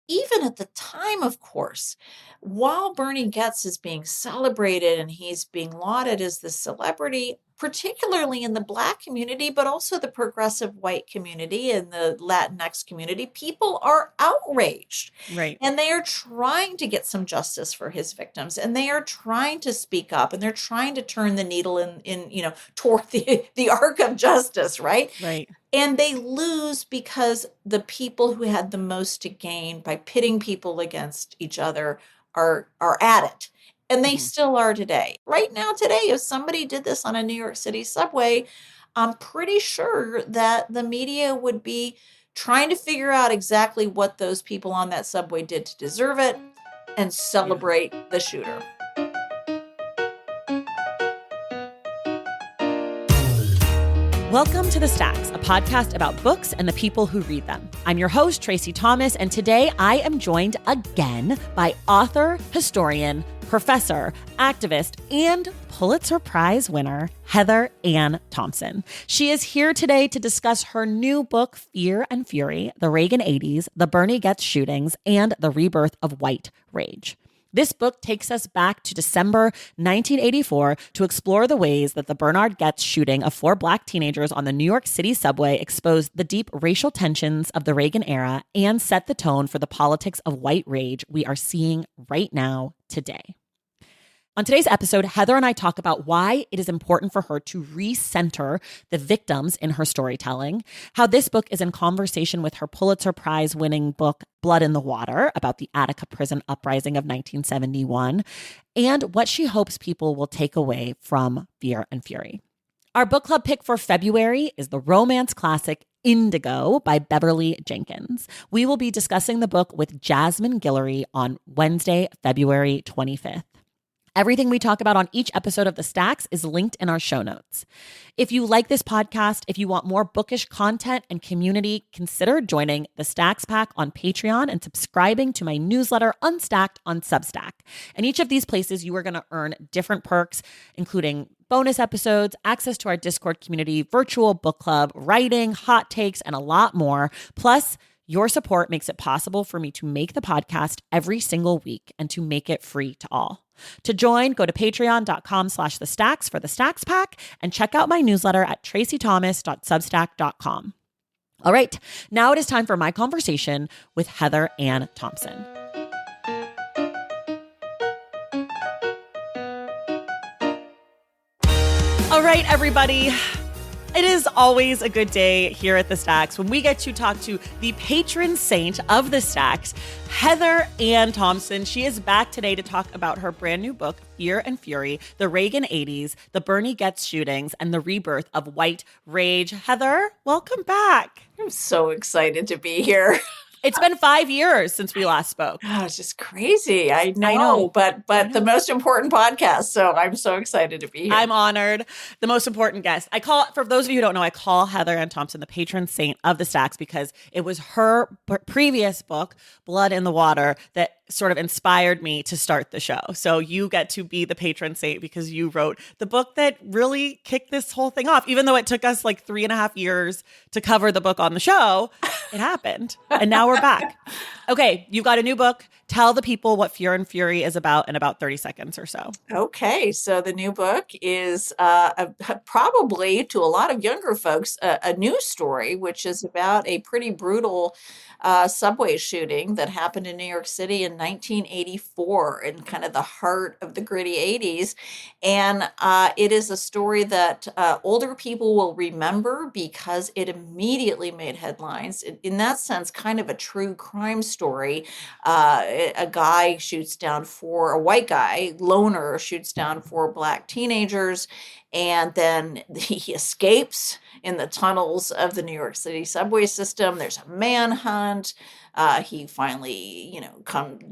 even at the time, of course, while Bernie Goetz is being celebrated and he's being lauded as the celebrity, particularly in the Black community, but also the progressive white community and the Latinx community, people are outraged. Right. And they are trying to get some justice for his victims. And they are trying to speak up and they're trying to turn the needle toward the arc of justice, right? Right. And they lose because the people who had the most to gain by pitting people against each other are at it. And they still are today. Right now, today, if somebody did this on a New York City subway, I'm pretty sure that the media would be trying to figure out exactly what those people on that subway did to deserve it and celebrate the shooter. Welcome to The Stacks, a podcast about books and the people who read them. I'm your host, Tracy Thomas, and today I am joined again by author, historian, professor, activist, and Pulitzer Prize winner, Heather Ann Thompson. She is here today to discuss her new book, Fear and Fury, The Reagan Eighties, The Bernie Goetz Shootings, and The Rebirth of White Rage. This book takes us back to December 1984 to explore the ways that the Bernhard Goetz shooting of 4 Black teenagers on the New York City subway exposed the deep racial tensions of the Reagan era and set the tone for the politics of white rage we are seeing right now today. On today's episode, Heather and I talk about why it is important for her to recenter the victims in her storytelling, how this book is in conversation with her Pulitzer Prize-winning book, Blood in the Water, about the Attica prison uprising of 1971, and what she hopes people will take away from Fear and Fury. Our book club pick for February is the romance classic Indigo by Beverly Jenkins. We will be discussing the book with Jasmine Guillory on Wednesday, February 25th. Everything we talk about on each episode of The Stacks is linked in our show notes. If you like this podcast, if you want more bookish content and community, consider joining the Stacks Pack on Patreon and subscribing to my newsletter, Unstacked, on Substack. In each of these places, you are going to earn different perks, including bonus episodes, access to our Discord community, virtual book club, writing, hot takes, and a lot more. Plus, your support makes it possible for me to make the podcast every single week and to make it free to all. To join, go to patreon.com/thestacks for the Stacks Pack and check out my newsletter at tracythomas.substack.com. All right, now it is time for my conversation with Heather Ann Thompson. All right, everybody. It is always a good day here at The Stacks when we get to talk to the patron saint of The Stacks, Heather Ann Thompson. She is back today to talk about her brand new book, Fear and Fury, The Reagan Eighties, The Bernie Goetz Shootings, and The Rebirth of White Rage. Heather, welcome back. I'm so excited to be here. It's been 5 years since we last spoke. Oh, it's just crazy. I know. But the most important podcast. So I'm so excited to be here. I'm honored. The most important guest. For those of you who don't know, I call Heather Ann Thompson the patron saint of The Stacks because it was her previous book, Blood in the Water, that sort of inspired me to start the show. So you get to be the patron saint because you wrote the book that really kicked this whole thing off. Even though it took us like 3.5 years to cover the book on the show, it happened. And now we're back. Okay, you've got a new book. Tell the people what Fear and Fury is about in about 30 seconds or so. Okay, so the new book is probably to a lot of younger folks a new story, which is about a pretty brutal subway shooting that happened in New York City in 1984 in kind of the heart of the gritty 80s. And it is a story that older people will remember because it immediately made headlines. In that sense, kind of a true crime story. A guy shoots down 4, a white guy, loner, shoots down 4 Black teenagers, and then he escapes in the tunnels of the New York City subway system. There's a manhunt. He finally,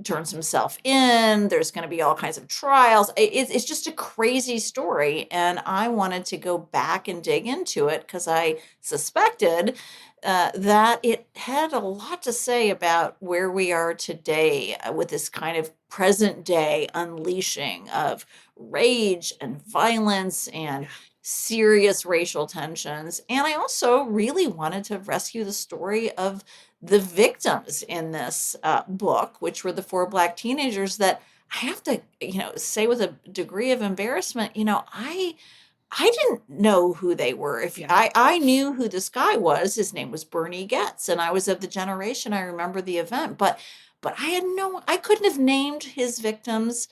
turns himself in. There's going to be all kinds of trials. It's just a crazy story. And I wanted to go back and dig into it because I suspected that it had a lot to say about where we are today with this kind of present day unleashing of rage and violence and serious racial tensions. And I also really wanted to rescue the story of the victims in this book, which were the four Black teenagers that I have to, say with a degree of embarrassment, I didn't know who they were. If Yeah. I knew who this guy was, his name was Bernie Goetz, and I was of the generation, I remember the event, but I couldn't have named his victims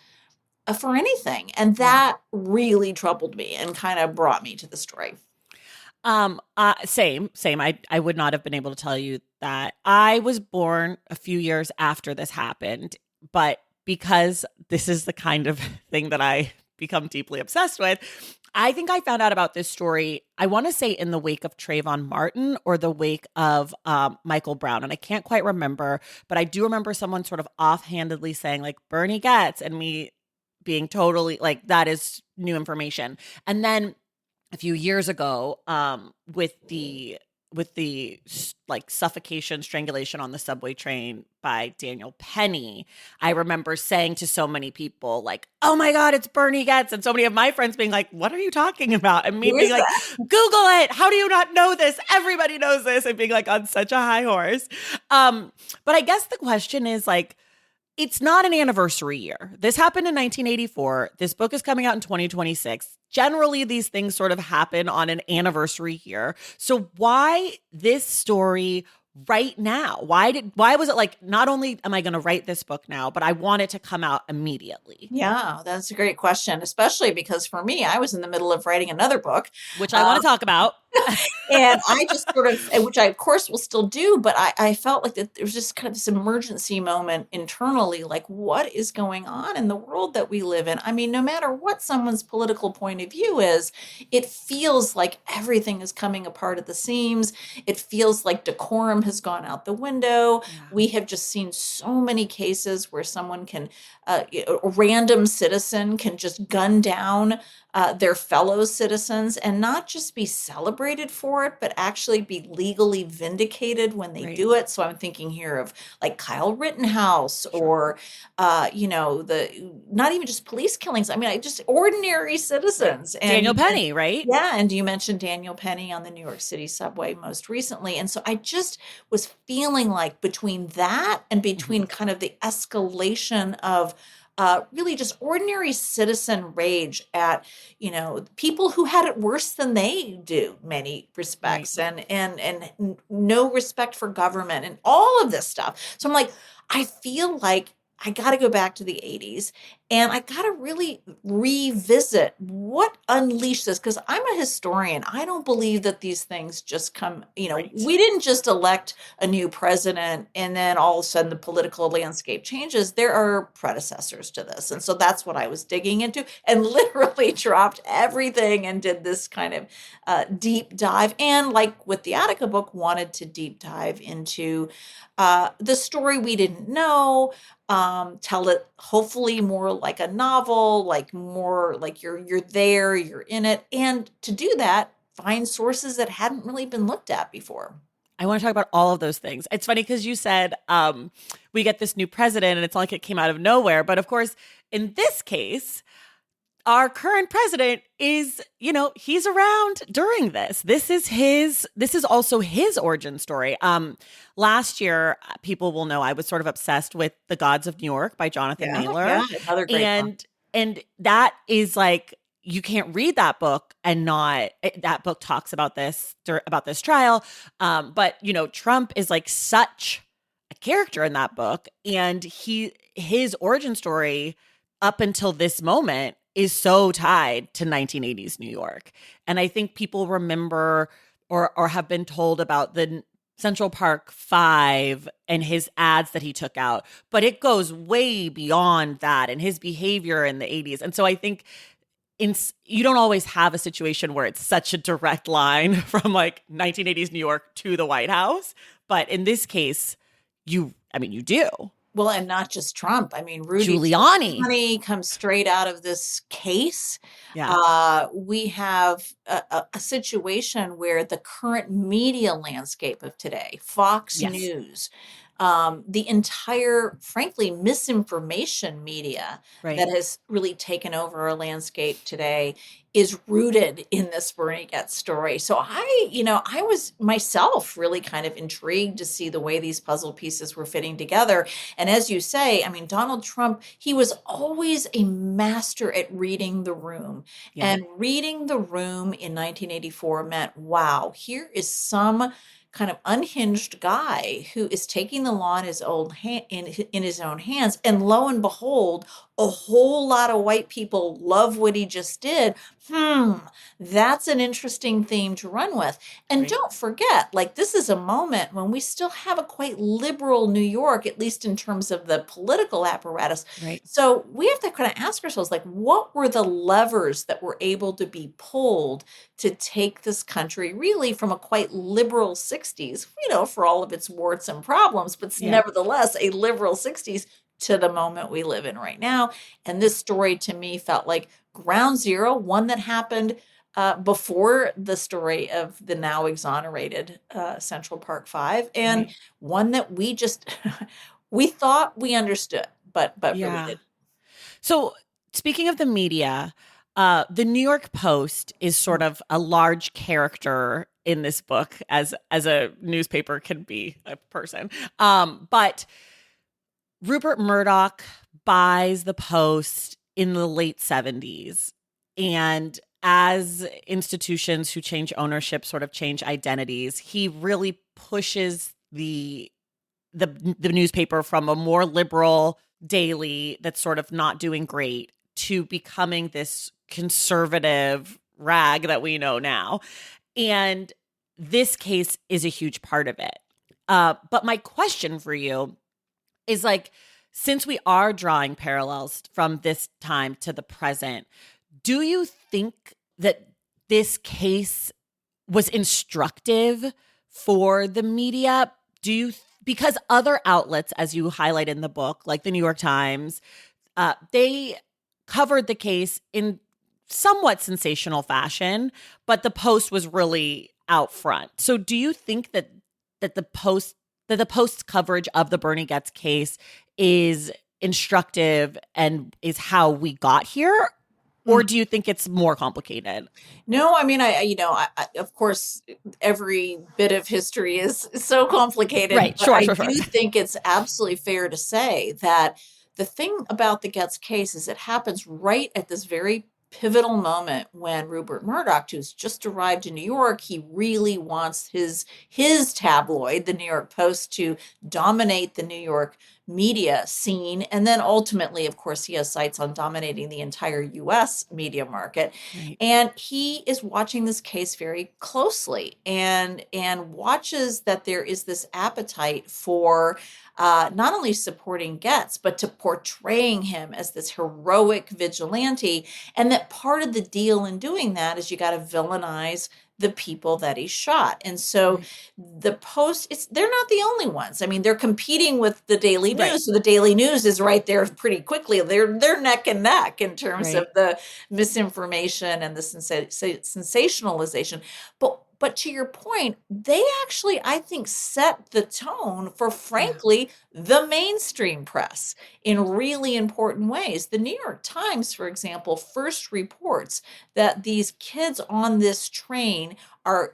for anything. And that really troubled me and kind of brought me to the story. Same. I would not have been able to tell you that. I was born a few years after this happened, but because this is the kind of thing that I become deeply obsessed with, I think I found out about this story, I want to say in the wake of Trayvon Martin or the wake of Michael Brown. And I can't quite remember, but I do remember someone sort of offhandedly saying like Bernie Goetz, and me being totally like, that is new information. And then a few years ago, with the like suffocation, strangulation on the subway train by Daniel Penny, I remember saying to so many people like, "Oh my God, it's Bernie Goetz," and so many of my friends being like, "What are you talking about?" And me Who being is like, that? "Google it. How do you not know this? Everybody knows this," and being like on such a high horse. But I guess the question is like, it's not an anniversary year. This happened in 1984. This book is coming out in 2026. Generally, these things sort of happen on an anniversary year. So why this story right now? Why was it like, not only am I going to write this book now, but I want it to come out immediately? Yeah, that's a great question, especially because for me, I was in the middle of writing another book. Which I want to talk about. And I just sort of, which I of course will still do, but I felt like that there was just kind of this emergency moment internally, like what is going on in the world that we live in? I mean, no matter what someone's political point of view is, it feels like everything is coming apart at the seams. It feels like decorum has gone out the window. Yeah. We have just seen so many cases where someone can, a random citizen can just gun down their fellow citizens and not just be celebrated for it, but actually be legally vindicated when they Right. do it. So I'm thinking here of like Kyle Rittenhouse or, the not even just police killings. I mean, just ordinary citizens. And Daniel Penny, right? yeah, and you mentioned Daniel Penny on the New York City subway most recently. And so I just was feeling like between that and between kind of the escalation of really just ordinary citizen rage at, people who had it worse than they do, many respects, and no respect for government and all of this stuff. So I'm like, I feel like I got to go back to the 80s and I got to really revisit what unleashed this, because I'm a historian. I don't believe that these things just come, Right. we didn't just elect a new president and then all of a sudden the political landscape changes. There are predecessors to this. And so that's what I was digging into and literally dropped everything and did this kind of deep dive. And like with the Attica book, wanted to deep dive into the story we didn't know, tell it hopefully more like a novel, like more like you're there, you're in it. And to do that, find sources that hadn't really been looked at before. I want to talk about all of those things. It's funny because you said we get this new president and it's not like it came out of nowhere. But of course, in this case, our current president is, he's around during this. This is also his origin story. Last year, people will know I was sort of obsessed with The Gods of New York by Jonathan Mailer. Yeah, another great one. And that is like, you can't read that book and not, that book talks about this trial. But Trump is like such a character in that book, and his origin story up until this moment is so tied to 1980s New York. And I think people remember or have been told about the Central Park 5 and his ads that he took out, but it goes way beyond that and his behavior in the 80s. And so I think you don't always have a situation where it's such a direct line from like 1980s New York to the White House. But in this case, you do. Well, and not just Trump. I mean, Rudy Giuliani comes straight out of this case. Yeah. We have a situation where the current media landscape of today, Fox Yes. News, the entire, frankly, misinformation media Right. that has really taken over our landscape today is rooted in this Bernie Goetz story. So I was myself really kind of intrigued to see the way these puzzle pieces were fitting together. And as you say, I mean, Donald Trump, he was always a master at reading the room. Yeah. And reading the room in 1984 meant, wow, here is some kind of unhinged guy who is taking the law in his own in his own hands. And lo and behold, a whole lot of white people love what he just did. That's an interesting theme to run with. And Right. don't forget, like, this is a moment when we still have a quite liberal New York, at least in terms of the political apparatus. Right. So we have to kind of ask ourselves, like, what were the levers that were able to be pulled to take this country really from a quite liberal 60s, for all of its warts and problems, but Yeah. nevertheless a liberal 60s to the moment we live in right now. And this story to me felt like ground zero, one that happened before the story of the now exonerated Central Park Five, and Right. one that we just we thought we understood, but really Yeah. didn't. So speaking of the media, the New York Post is sort of a large character in this book, as a newspaper can be a person. But Rupert Murdoch buys the Post in the late 70s. And as institutions who change ownership sort of change identities, he really pushes the newspaper from a more liberal daily that's sort of not doing great to becoming this conservative rag that we know now. And this case is a huge part of it. But my question for you is, like, since we are drawing parallels from this time to the present, do you think that this case was instructive for the media? Because other outlets, as you highlight in the book, like the New York Times, they covered the case in somewhat sensational fashion, but the Post was really out front. So do you think that the Post's coverage of the Bernie Goetz case is instructive and is how we got here? Or do you think it's more complicated? No, I mean, of course, every bit of history is so complicated, Right. but Sure, I sure, sure. do think it's absolutely fair to say that the thing about the Goetz case is it happens right at this very pivotal moment when Rupert Murdoch, who's just arrived in New York, he really wants his tabloid, the New York Post, to dominate the New York media scene. And then ultimately, of course, he has sights on dominating the entire US media market. Right. And he is watching this case very closely and watches that there is this appetite for not only supporting Goetz, but to portraying him as this heroic vigilante. And that part of the deal in doing that is you got to villainize the people that he shot. And so Right. the Post, they're not the only ones. I mean, they're competing with the Daily News. Right. So the Daily News is right there pretty quickly. They're neck and neck in terms of Right. the misinformation and the sensationalization. But to your point, they actually, I think, set the tone for, Yeah. frankly, the mainstream press in really important ways. The New York Times, for example, first reports that these kids on this train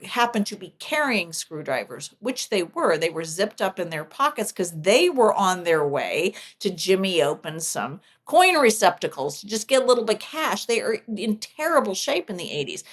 happen to be carrying screwdrivers, which they were. They were zipped up in their pockets because they were on their way to jimmy open some coin receptacles to just get a little bit of cash. They are in terrible shape in the 80s.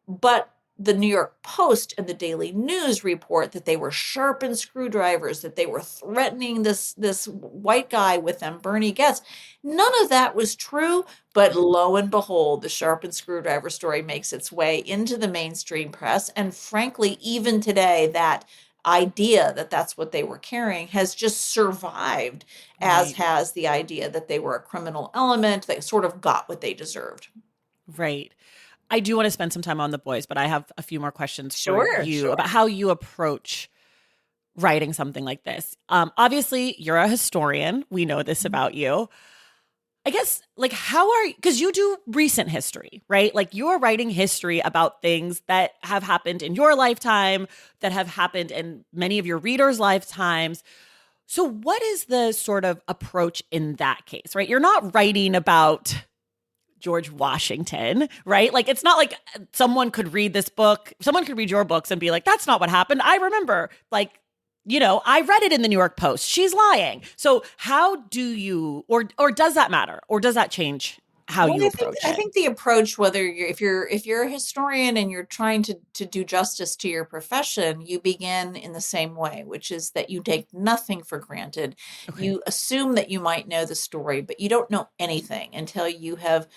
But the New York Post and the Daily News report that they were sharpened screwdrivers, that they were threatening this white guy with them, Bernie Goetz. None of that was true, but lo and behold, the sharpened screwdriver story makes its way into the mainstream press. And frankly, even today, that idea that that's what they were carrying has just survived, as Right. has the idea that they were a criminal element that sort of got what they deserved. Right. I do want to spend some time on the boys, but I have a few more questions for Sure, you sure. about how you approach writing something like this. Obviously, you're a historian. We know this about you. I guess, like, because you do recent history, right? Like, you're writing history about things that have happened in your lifetime, that have happened in many of your readers' lifetimes. So what is the sort of approach in that case, right? You're not writing about George Washington, right? Like, it's not like someone could read this book, someone could read your books and be like, that's not what happened. I remember, like, I read it in the New York Post. She's lying. So how do you, or does that matter? Or does that change how Well, you I think approach I it? think the approach, whether if you're a historian and you're trying to do justice to your profession, you begin in the same way, which is that you take nothing for granted. Okay. You assume that you might know the story, but you don't know anything until you have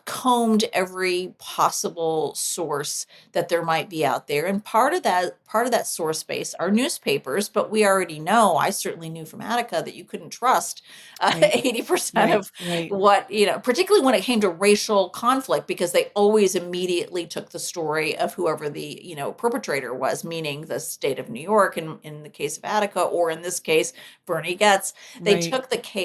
combed every possible source that there might be out there. And part of that source base are newspapers, but we already know, I certainly knew from Attica, that you couldn't trust Right. 80% Right. of Right. what, particularly when it came to racial conflict, because they always immediately took the story of whoever the, perpetrator was, meaning the state of New York in the case of Attica, or in this case, Bernie Goetz. Right.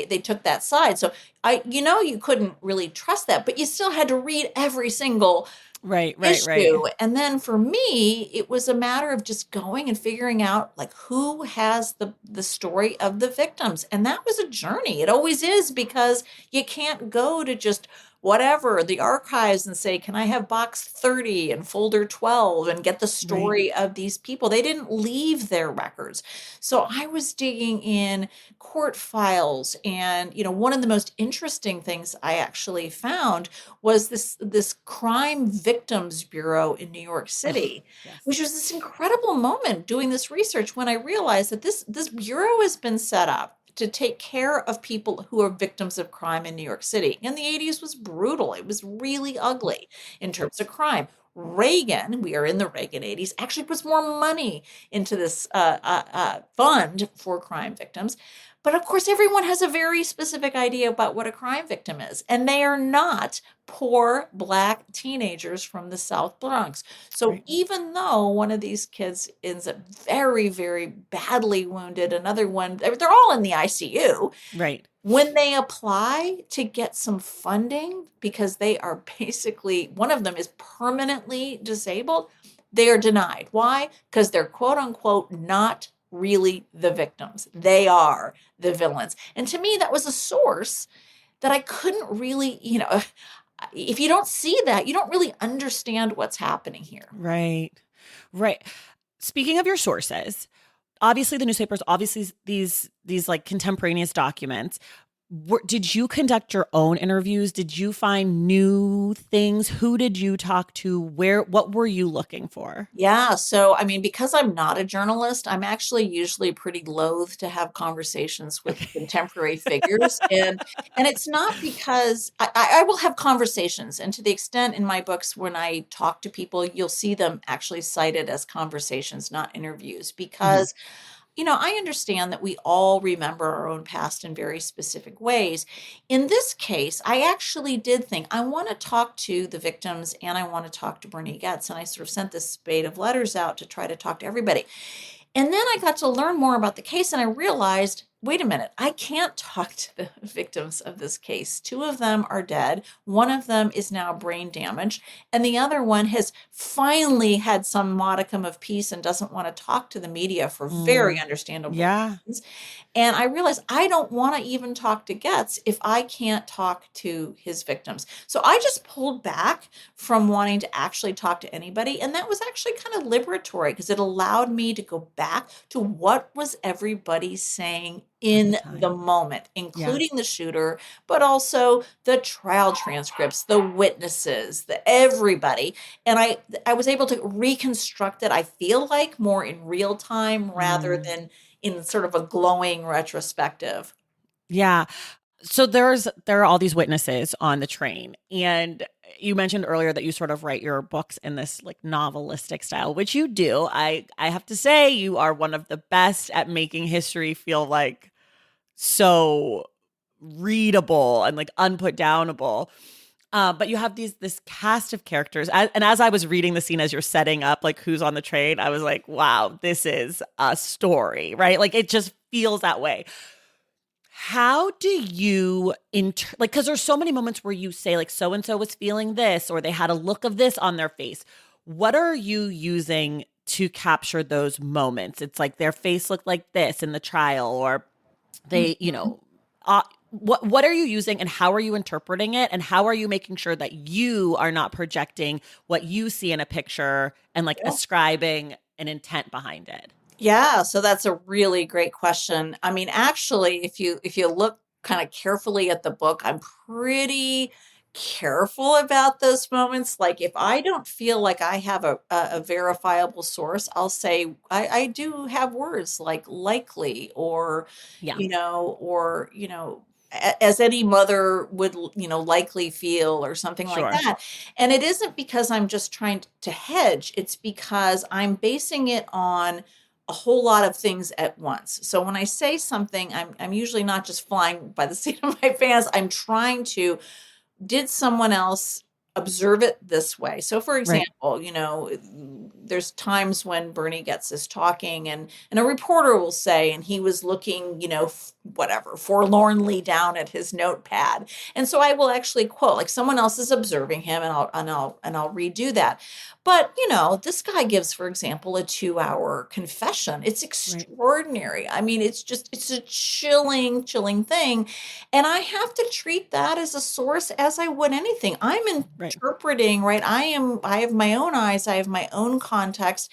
They took that side. So you couldn't really trust that, but you still had to read every single Right. Right. Right. issue. And then for me, it was a matter of just going and figuring out, like, who has the story of the victims. And that was a journey. It always is, because you can't go to just whatever the archives and say, can I have box 30 and folder 12 and get the Right. story of these people? They didn't leave their records. So I was digging in court files. And, one of the most interesting things I actually found was this crime victims bureau in New York Oh, City, which yes. was this incredible moment doing this research, when I realized that this bureau has been set up to take care of people who are victims of crime in New York City. And the 80s was brutal. It was really ugly in terms of crime. Reagan, we are in the Reagan 80s, actually puts more money into this fund for crime victims. But of course, everyone has a very specific idea about what a crime victim is, and they are not poor Black teenagers from the South Bronx. So Right. even though one of these kids ends up very, very badly wounded, another one, they're all in the ICU. Right. When they apply to get some funding, because they are basically, one of them is permanently disabled, they are denied. Why? Because they're quote unquote not really the victims. They are the villains. And to me, that was a source that I couldn't really, if you don't see that, you don't really understand what's happening here. Right. Right. Speaking of your sources, obviously the newspapers, obviously these like contemporaneous documents. Did you conduct your own interviews? Did you find new things? Who did you talk to? What were you looking for? Yeah. So, I mean, because I'm not a journalist, I'm actually usually pretty loath to have conversations with Okay. contemporary figures. And it's not because I will have conversations. And to the extent in my books, when I talk to people, you'll see them actually cited as conversations, not interviews, Mhm. because I understand that we all remember our own past in very specific ways. In this case, I actually did think, I want to talk to the victims and I want to talk to Bernie Goetz. And I sort of sent this spate of letters out to try to talk to everybody. And then I got to learn more about the case, and I realized, wait a minute, I can't talk to the victims of this case. Two of them are dead. One of them is now brain damaged, and the other one has finally had some modicum of peace and doesn't want to talk to the media for very Mm. understandable Yeah. reasons. And I realized I don't want to even talk to Getz if I can't talk to his victims. So I just pulled back from wanting to actually talk to anybody. And that was actually kind of liberatory, because it allowed me to go back to what was everybody saying At the in the time. moment, Yeah. including the shooter, but also the trial transcripts, the witnesses, the everybody. And I was able to reconstruct it, I feel like, more in real time rather Mm. than in sort of a glowing retrospective. Yeah. So there are all these witnesses on the train, and you mentioned earlier that you sort of write your books in this like novelistic style, which you do. I have to say you are one of the best at making history feel like so readable and like unputdownable. But you have this cast of characters, and as I was reading the scene as you're setting up like who's on the train, I was like, wow, this is a story, right? Like it just feels that way. How do you like, because there's so many moments where you say like so and so was feeling this or they had a look of this on their face. What are you using to capture those moments? It's like their face looked like this in the trial, or They, Mhm. what are you using and how are you interpreting it? And how are you making sure that you are not projecting what you see in a picture and like Yeah. ascribing an intent behind it? Yeah, so that's a really great question. I mean, actually, if you look kind of carefully at the book, I'm pretty careful about those moments. Like if I don't feel like I have a verifiable source, I'll say I do have words like likely or, Yeah, as any mother would, likely feel or something like sure. that. And it isn't because I'm just trying to hedge, it's because I'm basing it on a whole lot of things at once. So when I say something, I'm usually not just flying by the seat of my pants. I'm trying to, did someone else observe it this way? So, for Right. example, there's times when Bernie Goetz is talking, and a reporter will say, and he was looking, whatever, forlornly down at his notepad, and so I will actually quote, like someone else is observing him, and I'll redo that. But this guy gives, for example, a 2-hour confession. It's Right. extraordinary. I mean, it's a chilling, chilling thing, and I have to treat that as a source as I would anything. I'm Right. interpreting, right? I have my own eyes, I have my own context.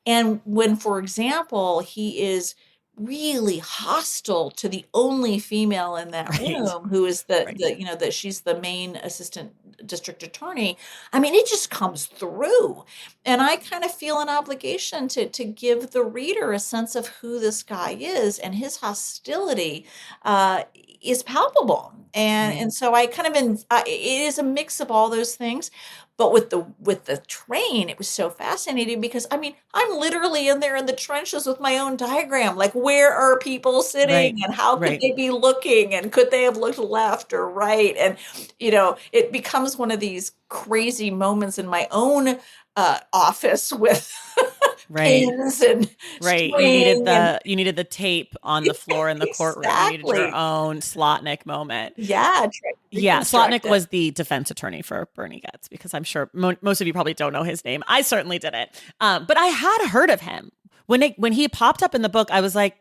And when, for example, he is really hostile to the only female in that Right. room, who is Right. that she's the main assistant district attorney, I mean, it just comes through. And I kind of feel an obligation to give the reader a sense of who this guy is, and his hostility uh, is palpable. And Right. and so I kind of it is a mix of all those things. But with the train, it was so fascinating because I mean, I'm literally in there in the trenches with my own diagram. Like, where are people Right. sitting, and how could Right. they be looking, and could they have looked left or right? And it becomes one of these crazy moments in my own office with Right. pins and Right. string and You needed the tape on the floor in the courtroom. You needed your exactly. own Slotnick moment. Yeah, try to Yeah, reconstruct Slotnick it. was the defense attorney for Bernie Goetz because I'm sure most of you probably don't know his name. I certainly didn't, but I had heard of him when he popped up in the book. I was like,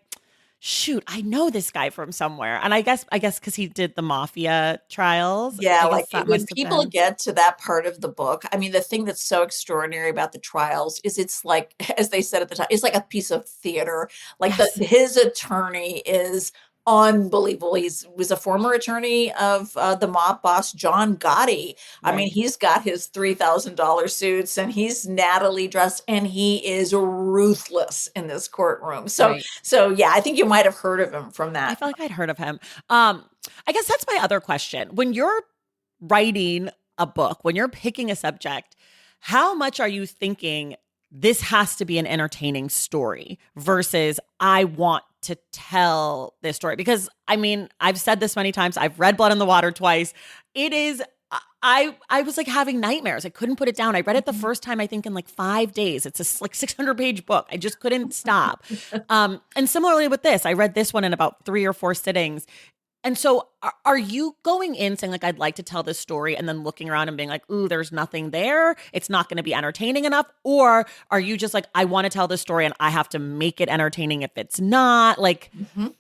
"Shoot, I know this guy from somewhere." And I guess because he did the mafia trials, Yeah, I like, guess that when must have people been get to that part of the book, I mean, the thing that's so extraordinary about the trials is it's like, as they said at the time, it's like a piece of theater. Like, yes, his attorney is unbelievable. He's was a former attorney of, the mob boss, John Gotti. I mean, right, he's got his $3,000 suits, and he's nattily dressed, and he is ruthless in this courtroom. So right. so, yeah, I think you might have heard of him from I that. felt like I'd heard of him. Um, I guess that's my other question. When you're writing a book, when you're picking a subject, how much are you thinking this has to be an entertaining story versus I want to tell this story? Because I mean, I've said this many times. I've read Blood in the Water twice. It is I was like having nightmares. I couldn't put it down. I read it the Mhm. first time I think in like 5 days. It's a like 600-page book. I just couldn't stop. And similarly with this, I read this one in about 3 or 4 sittings. And so are you going in saying like, I'd like to tell this story and then looking around and being like, ooh, there's nothing there. It's not going to be entertaining enough. Or are you just like, I want to tell this story and I have to make it entertaining if it's not like, Mhm.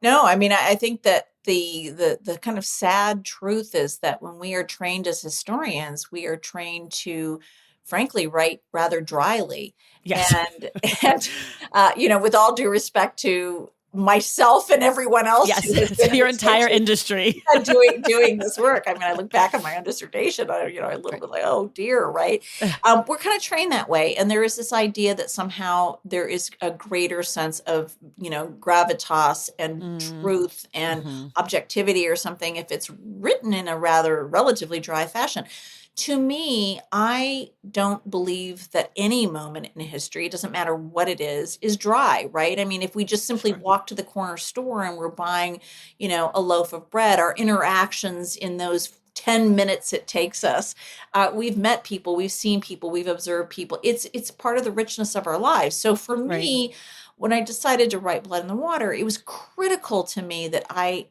No, I mean, I think that the kind of sad truth is that when we are trained as historians, we are trained to, frankly, write rather dryly. yes, And and with all due respect to myself and everyone else yes, who has been in your the entire trenches, industry. yeah, doing this work. I mean, I look back on my own dissertation, I a little Right. bit like, oh dear, right? We're kind of trained that way, and there is this idea that somehow there is a greater sense of gravitas and Mm, truth and hmm. objectivity or something if it's written in a rather relatively dry fashion. To me, I don't believe that any moment in history, it doesn't matter what it is dry, right? I mean, if we just simply Sure. walk to the corner store and we're buying a loaf of bread, our interactions in those 10 minutes it takes us, we've met people, we've seen people, we've observed people. It's part of the richness of our lives. So for Right. me, when I decided to write Blood in the Water, it was critical to me that I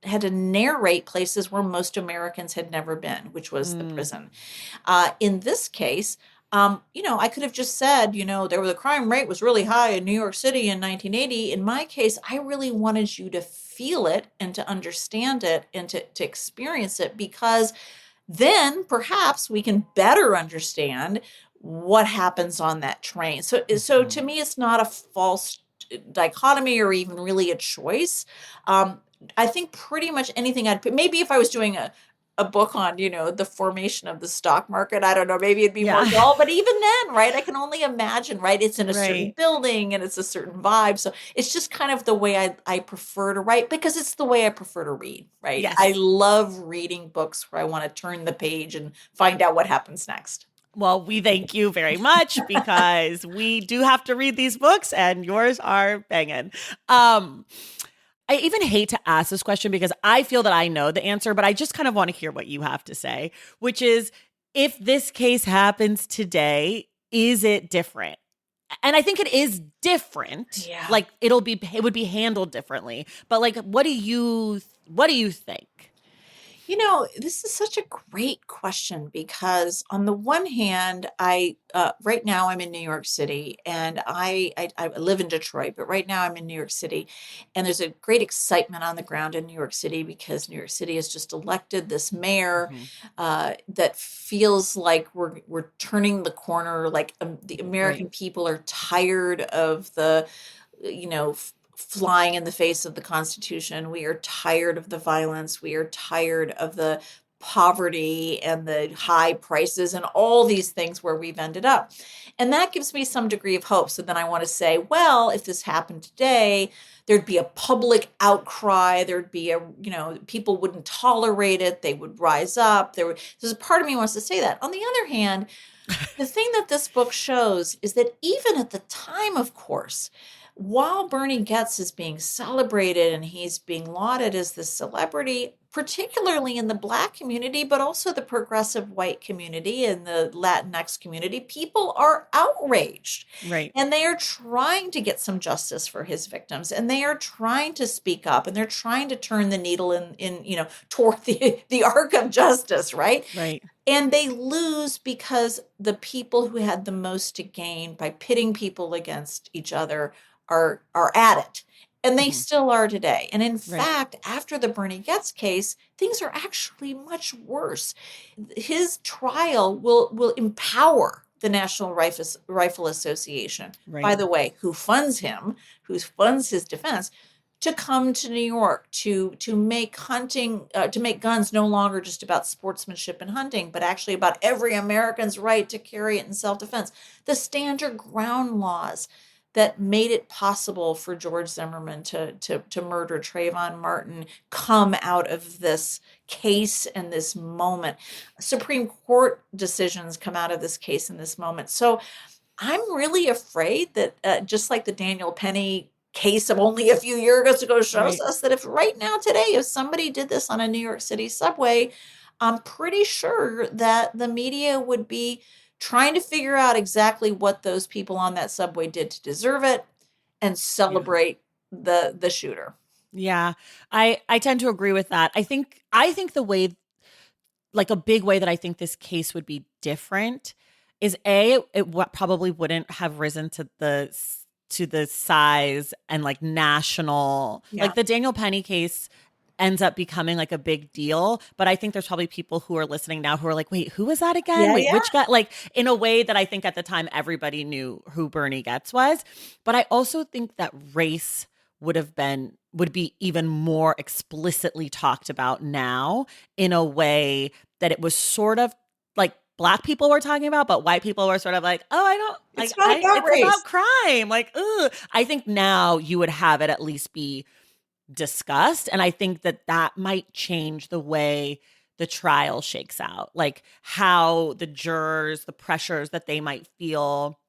had to narrate places where most Americans had never been, which was the Mm, prison. In this case, I could have just said, the crime rate was really high in New York City in 1980. In my case, I really wanted you to feel it and to understand it and to experience it, because then perhaps we can better understand what happens on that train. So to Mhm. me, it's not a false dichotomy or even really a choice. Um, I think pretty much anything I'd put, maybe if I was doing a book on, the formation of the stock market, I don't know, maybe it'd be more Yeah. dull, but even then, right, I can only imagine, right? It's in a certain Right. building and it's a certain vibe. So it's just kind of the way I prefer to write, because it's the way I prefer to read, right? I Yes. love reading books where I want to turn the page and find out what happens next. Well, we thank you very much because we do have to read these books and yours are banging. Um, I even hate to ask this question because I feel that I know the answer, but I just kind of want to hear what you have to say, which is, if this case happens today, is it different? And I think it is different. Yeah. Like it would be handled differently. But like what do you think? This is such a great question, because on the one hand, right now I'm in New York City, and I live in Detroit, but right now I'm in New York City, and there's a great excitement on the ground in New York City because New York City has just elected this mayor Mhm. that feels like we're turning the corner. Like, the Right. American people are tired of the flying in the face of the Constitution. We are tired of the violence. We are tired of the poverty and the high prices and all these things where we've ended up. And that gives me some degree of hope. So then I want to say, well, if this happened today, there'd be a public outcry. There'd be people wouldn't tolerate it. They would rise up. There's a part of me wants to say that. On the other hand, the thing that this book shows is that even at the time, of course, while Bernie Goetz is being celebrated and he's being lauded as the celebrity, particularly in the Black community, but also the progressive white community and the Latinx community, people are outraged. Right. And they are trying to get some justice for his victims. And they are trying to speak up, and they're trying to turn the needle toward the arc of justice, right? Right. And they lose because the people who had the most to gain by pitting people against each other are at it. And they Mhm. still are today. And in Right. fact, after the Bernie Goetz case, things are actually much worse. His trial will empower the National Rifle Association, by Right. the way, who funds him, who funds his defense, to come to New York to make to make guns no longer just about sportsmanship and hunting, but actually about every American's right to carry it in self-defense. The stand your ground laws that made it possible for George Zimmerman to murder Trayvon Martin come out of this case and this moment. Supreme Court decisions come out of this case in this moment. So I'm really afraid that, just like the Daniel Penny case of only a few years ago shows Right. us, that if right now today, if somebody did this on a New York City subway, I'm pretty sure that the media would be trying to figure out exactly what those people on that subway did to deserve it and Yeah. celebrate the shooter. Yeah. I tend to agree with that. I think the way, like a big way that I think this case would be different is probably wouldn't have risen to the size and like national, Yeah. like the Daniel Penny case ends up becoming like a big deal. But I think there's probably people who are listening now who are like, wait, who was that again? Yeah, Wait, yeah. which guy? Like in a way that I think at the time everybody knew who Bernie Goetz was. But I also think that race would be even more explicitly talked about now, in a way that it was sort of like Black people were talking about, but white people were sort of like, oh, I don't like, It's not about it's about race. crime. Like, ugh. I think now you would have it at least be discussed. And I think that that might change the way the trial shakes out, like how the jurors, the pressures that they might feel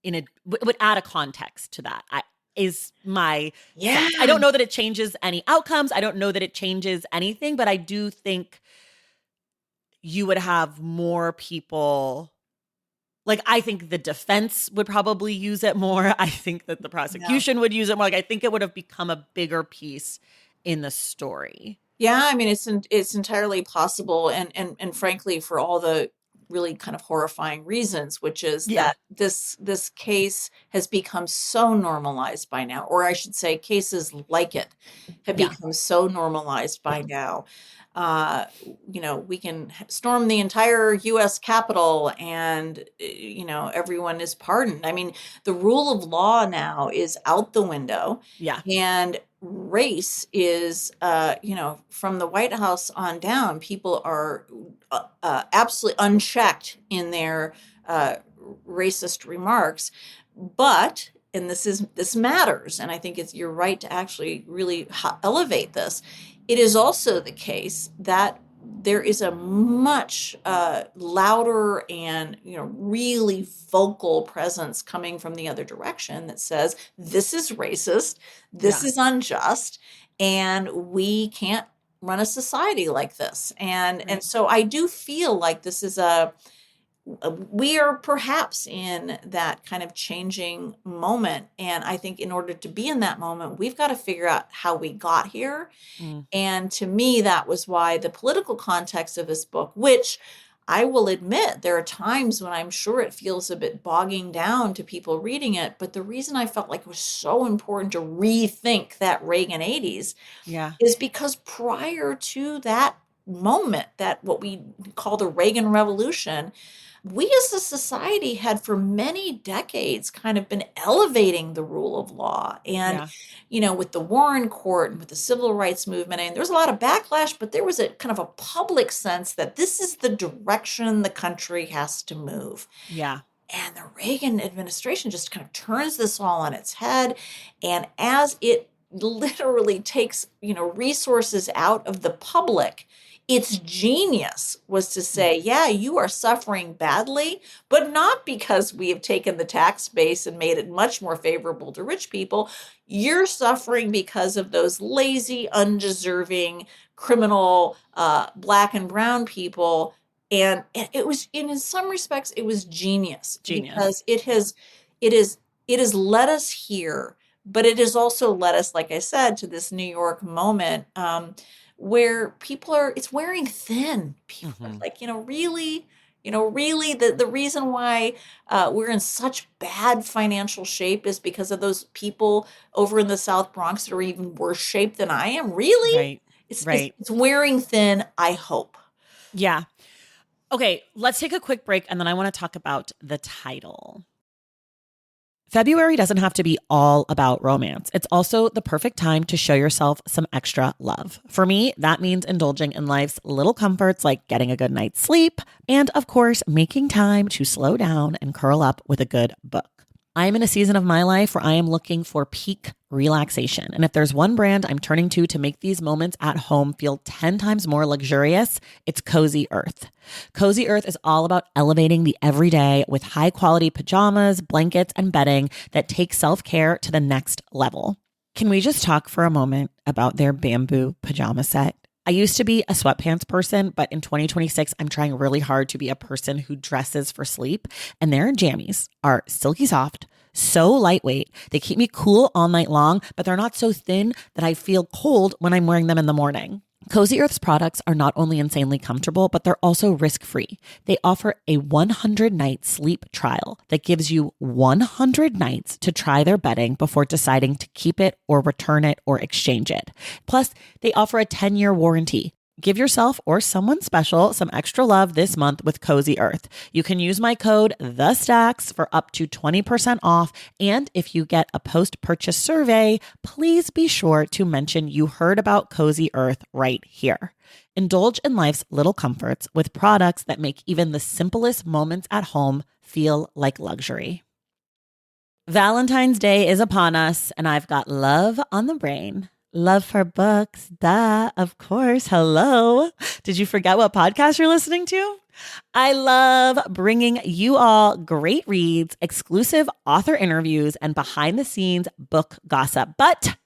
would add a context to that. Is my Yeah. sense. I don't know that it changes any outcomes. I don't know that it changes anything, but I do think you would have more people. Like, I think the defense would probably use it more. I think that the Yeah. prosecution would use it more. Like, I think it would have become a bigger piece in the story. Yeah, I mean, it's entirely possible, and frankly, for all the really kind of horrifying reasons, which is Yeah. that this case has become so normalized by now, or I should say cases like it have Yeah. become so normalized by now. We can storm the entire US Capitol and, everyone is pardoned. I mean, the rule of law now is out the window, Yeah. and race is, from the White House on down, people are absolutely unchecked in their racist remarks. But, and this matters, and I think you're right to actually really elevate this. It is also the case that there is a much louder and really vocal presence coming from the other direction that says this is racist, this Yeah. is unjust, and we can't run a society like this. And Right. so I do feel like this is we are perhaps in that kind of changing moment. And I think in order to be in that moment, we've got to figure out how we got here. Mm. And to me, that was why the political context of this book, which I will admit, there are times when I'm sure it feels a bit bogging down to people reading it. But the reason I felt like it was so important to rethink that Reagan 80s Yeah. is because prior to that moment, that what we call the Reagan Revolution, we as a society had for many decades kind of been elevating the rule of law. And, Yeah. with the Warren Court and with the civil rights movement, and there's a lot of backlash, but there was a kind of a public sense that this is the direction the country has to move. Yeah. And the Reagan administration just kind of turns this all on its head. And as it literally takes, resources out of the public, its genius was to say, yeah, you are suffering badly, but not because we have taken the tax base and made it much more favorable to rich people. You're suffering because of those lazy, undeserving, criminal, Black and brown people. And it was, in some respects, it was genius. Because it has led us here, but it has also led us, like I said, to this New York moment, where it's wearing thin. People are like, really, the reason why we're in such bad financial shape is because of those people over in the South Bronx that are even worse shape than I am. Really? Right. It's wearing thin, I hope. Yeah. Okay, let's take a quick break, and then I want to talk about the title. February doesn't have to be all about romance. It's also the perfect time to show yourself some extra love. For me, that means indulging in life's little comforts like getting a good night's sleep and, of course, making time to slow down and curl up with a good book. I'm in a season of my life where I am looking for peak relaxation. And if there's one brand I'm turning to make these moments at home feel 10 times more luxurious, it's Cozy Earth. Cozy Earth is all about elevating the everyday with high quality pajamas, blankets, and bedding that take self-care to the next level. Can we just talk for a moment about their bamboo pajama set? I used to be a sweatpants person, but in 2026, I'm trying really hard to be a person who dresses for sleep. And their jammies are silky soft, so lightweight. They keep me cool all night long, but they're not so thin that I feel cold when I'm wearing them in the morning. Cozy Earth's products are not only insanely comfortable, but they're also risk-free. They offer a 100-night sleep trial that gives you 100 nights to try their bedding before deciding to keep it or return it or exchange it. Plus, they offer a 10-year warranty. Give yourself or someone special some extra love this month with Cozy Earth. You can use my code THESTACKS for up to 20% off. And if you get a post-purchase survey, please be sure to mention you heard about Cozy Earth right here. Indulge in life's little comforts with products that make even the simplest moments at home feel like luxury. Valentine's Day is upon us, and I've got love on the brain. Love for books, duh, of course. Hello. Did you forget what podcast you're listening to? I love bringing you all great reads, exclusive author interviews, and behind the scenes book gossip. But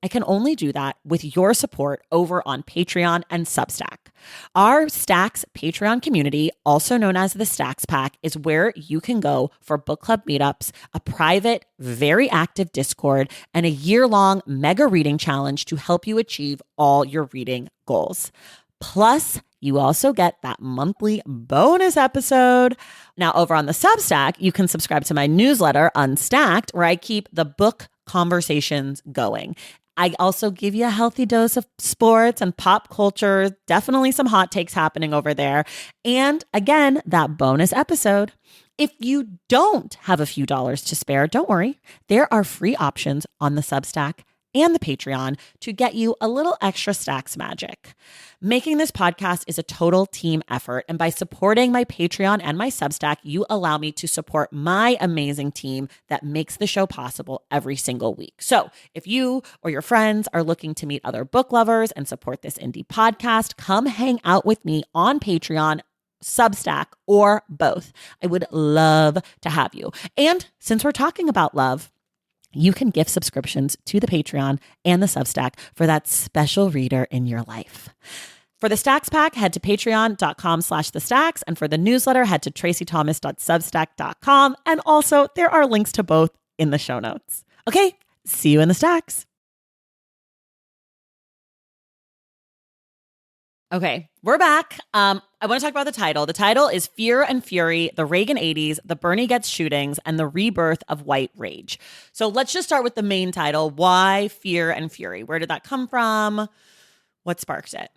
I can only do that with your support over on Patreon and Substack. Our Stacks Patreon community, also known as the Stacks Pack, is where you can go for book club meetups, a private, very active Discord, and a year-long mega reading challenge to help you achieve all your reading goals. Plus, you also get that monthly bonus episode. Now, over on the Substack, you can subscribe to my newsletter, Unstacked, where I keep the book conversations going. I also give you a healthy dose of sports and pop culture, definitely some hot takes happening over there. And again, that bonus episode. If you don't have a few dollars to spare, don't worry. There are free options on the Substack and the Patreon to get you a little extra Stacks magic. Making this podcast is a total team effort, and by supporting my Patreon and my Substack, you allow me to support my amazing team that makes the show possible every single week. So if you or your friends are looking to meet other book lovers and support this indie podcast, come hang out with me on Patreon, Substack, or both. I would love to have you. And since we're talking about love, you can gift subscriptions to the Patreon and the Substack for that special reader in your life. For the Stacks Pack, head to patreon.com/thestacks. And for the newsletter, head to tracythomas.substack.com. And also, there are links to both in the show notes. Okay, see you in the Stacks. Okay, we're back. I want to talk about the title. The title is Fear and Fury, the Reagan 80s, the Bernie Goetz Shootings, and the Rebirth of White Rage. So let's just start with the main title. Why Fear and Fury? Where did that come from? What sparked it?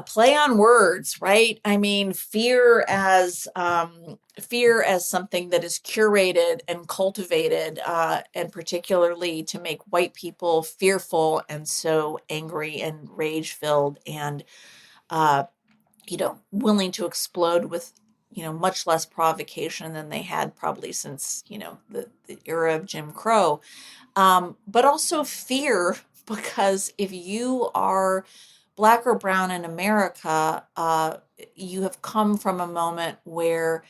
Play on words, right? I mean, fear as something that is curated and cultivated, and particularly to make white people fearful and so angry and rage-filled and willing to explode with, much less provocation than they had probably since, the era of Jim Crow. But also fear, because if you are Black or brown in America, you have come from a moment where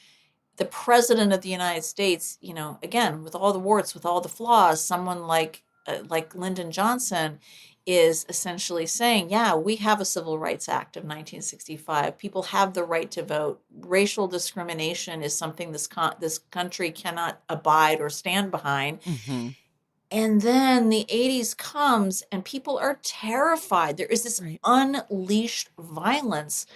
the president of the United States, again, with all the warts, with all the flaws, someone like Lyndon Johnson is essentially saying, yeah, we have a Civil Rights Act of 1965. People have the right to vote. Racial discrimination is something this country cannot abide or stand behind. Mm-hmm. And then the 80s comes and people are terrified. There is this unleashed violence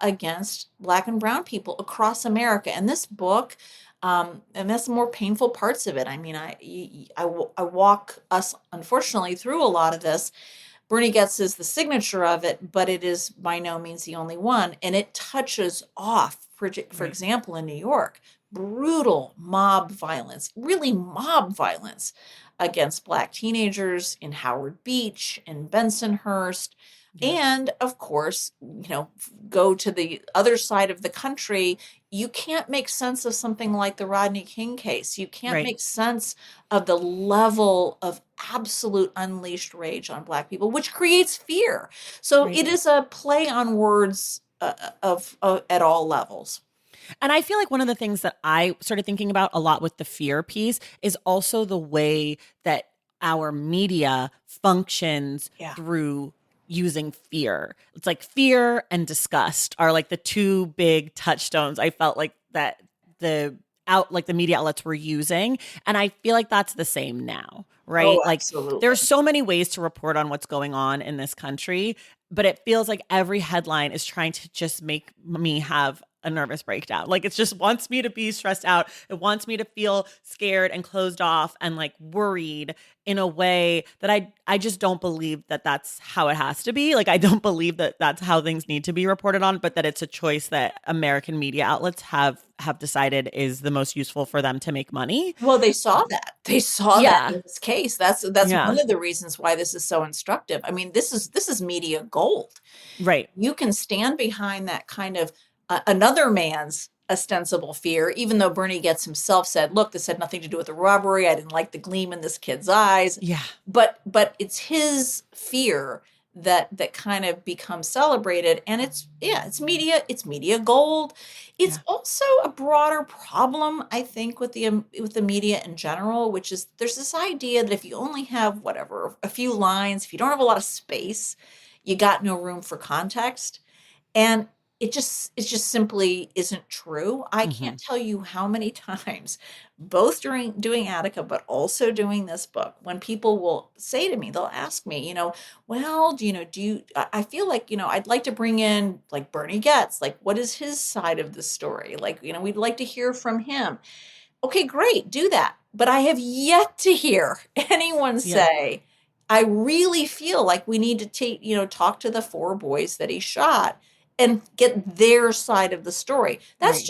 against Black and brown people across America. And this book, and that's the more painful parts of it. I mean, I walk us, unfortunately, through a lot of this. Bernie Goetz is the signature of it, but it is by no means the only one. And it touches off, for example, in New York, brutal mob violence, really mob violence against Black teenagers in Howard Beach, in Bensonhurst. And of course, go to the other side of the country. You can't make sense of something like the Rodney King case. You can't make sense of the level of absolute unleashed rage on Black people, which creates fear. So it is a play on words of at all levels. And I feel like one of the things that I started thinking about a lot with the fear piece is also the way that our media functions through using fear. It's like fear and disgust are like the two big touchstones I felt like that the media outlets were using. And I feel like that's the same now, right? Oh, like absolutely. There's so many ways to report on what's going on in this country, but it feels like every headline is trying to just make me have a nervous breakdown. Like it just wants me to be stressed out. It wants me to feel scared and closed off and like worried in a way that I just don't believe that that's how it has to be. Like I don't believe that that's how things need to be reported on, but that it's a choice that American media outlets have decided is the most useful for them to make money. Well, they saw that. They saw that in this case. That's one of the reasons why this is so instructive. I mean, this is media gold. Right. You can stand behind that kind of another man's ostensible fear, even though Bernie Goetz himself said, look, this had nothing to do with the robbery. I didn't like the gleam in this kid's eyes. Yeah. But it's his fear that kind of becomes celebrated. And it's media gold. It's also a broader problem, I think, with the media in general, which is there's this idea that if you only have a few lines, if you don't have a lot of space, you got no room for context. And it just simply isn't true. I Hmm. can't tell you how many times, both during doing Attica, but also doing this book, when people will say to me, they'll ask me, well, I feel like, I'd like to bring in like Bernie Goetz, like what is his side of the story? Like, we'd like to hear from him. Okay, great, do that. But I have yet to hear anyone Yeah. say, I really feel like we need to talk to the four boys that he shot and get their side of the story. Right. That's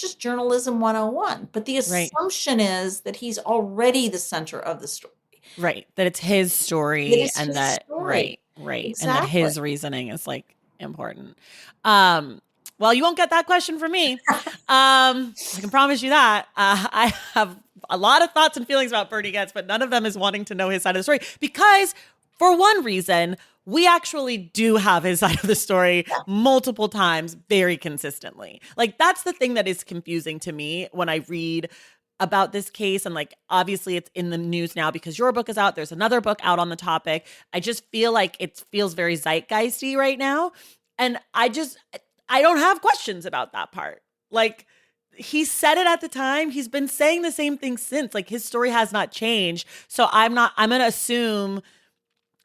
just journalism 101. But the Right. assumption is that he's already the center of the story. Right. That it's his It story is and his that, story. right, right. And that Exactly. his reasoning is like important. Um, well, you won't get that question from me. I can promise you that. I have a lot of thoughts and feelings about Bernie Goetz, but none of them is wanting to know his side of the story because, for one reason, we actually do have his side of the story Yeah. multiple times very consistently. Like, that's the thing that is confusing to me when I read about this case. And like, obviously, it's in the news now because your book is out. There's another book out on the topic. I just feel like it feels very zeitgeisty right now. And I don't have questions about that part. Like, he said it at the time. He's been saying the same thing since. Like, his story has not changed. So I'm going to assume.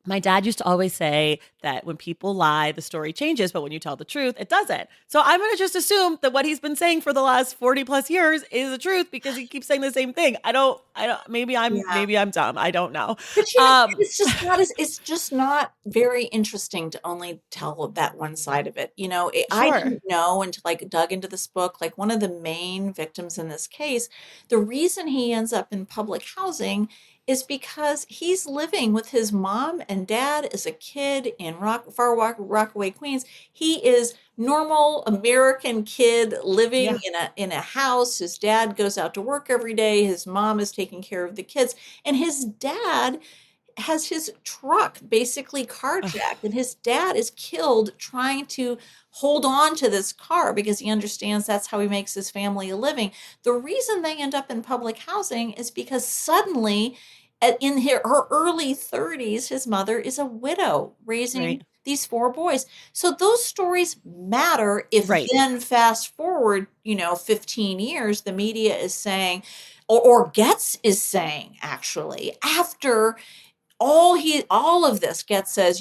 My dad used to always say that when people lie, the story changes, but when you tell the truth, it doesn't. So I'm going to just assume that what he's been saying for the last 40 plus years is the truth because he keeps saying the same thing. Yeah. Maybe I'm dumb. I don't know. But Um, it's just not very interesting to only tell that one side of it. I sure. didn't know until I dug into this book, like one of the main victims in this case, the reason he ends up in public housing is because he's living with his mom and dad as a kid in Rockaway, Queens. He is normal American kid living Yeah. in a house. His dad goes out to work every day. His mom is taking care of the kids. And his dad has his truck basically carjacked, and his dad is killed trying to hold on to this car because he understands that's how he makes his family a living. The reason they end up in public housing is because suddenly, in her early 30s, his mother is a widow raising Right. these four boys. So those stories matter. If Right. then fast forward, 15 years, the media is saying, or Getz is saying, actually, after all of this, Getz says,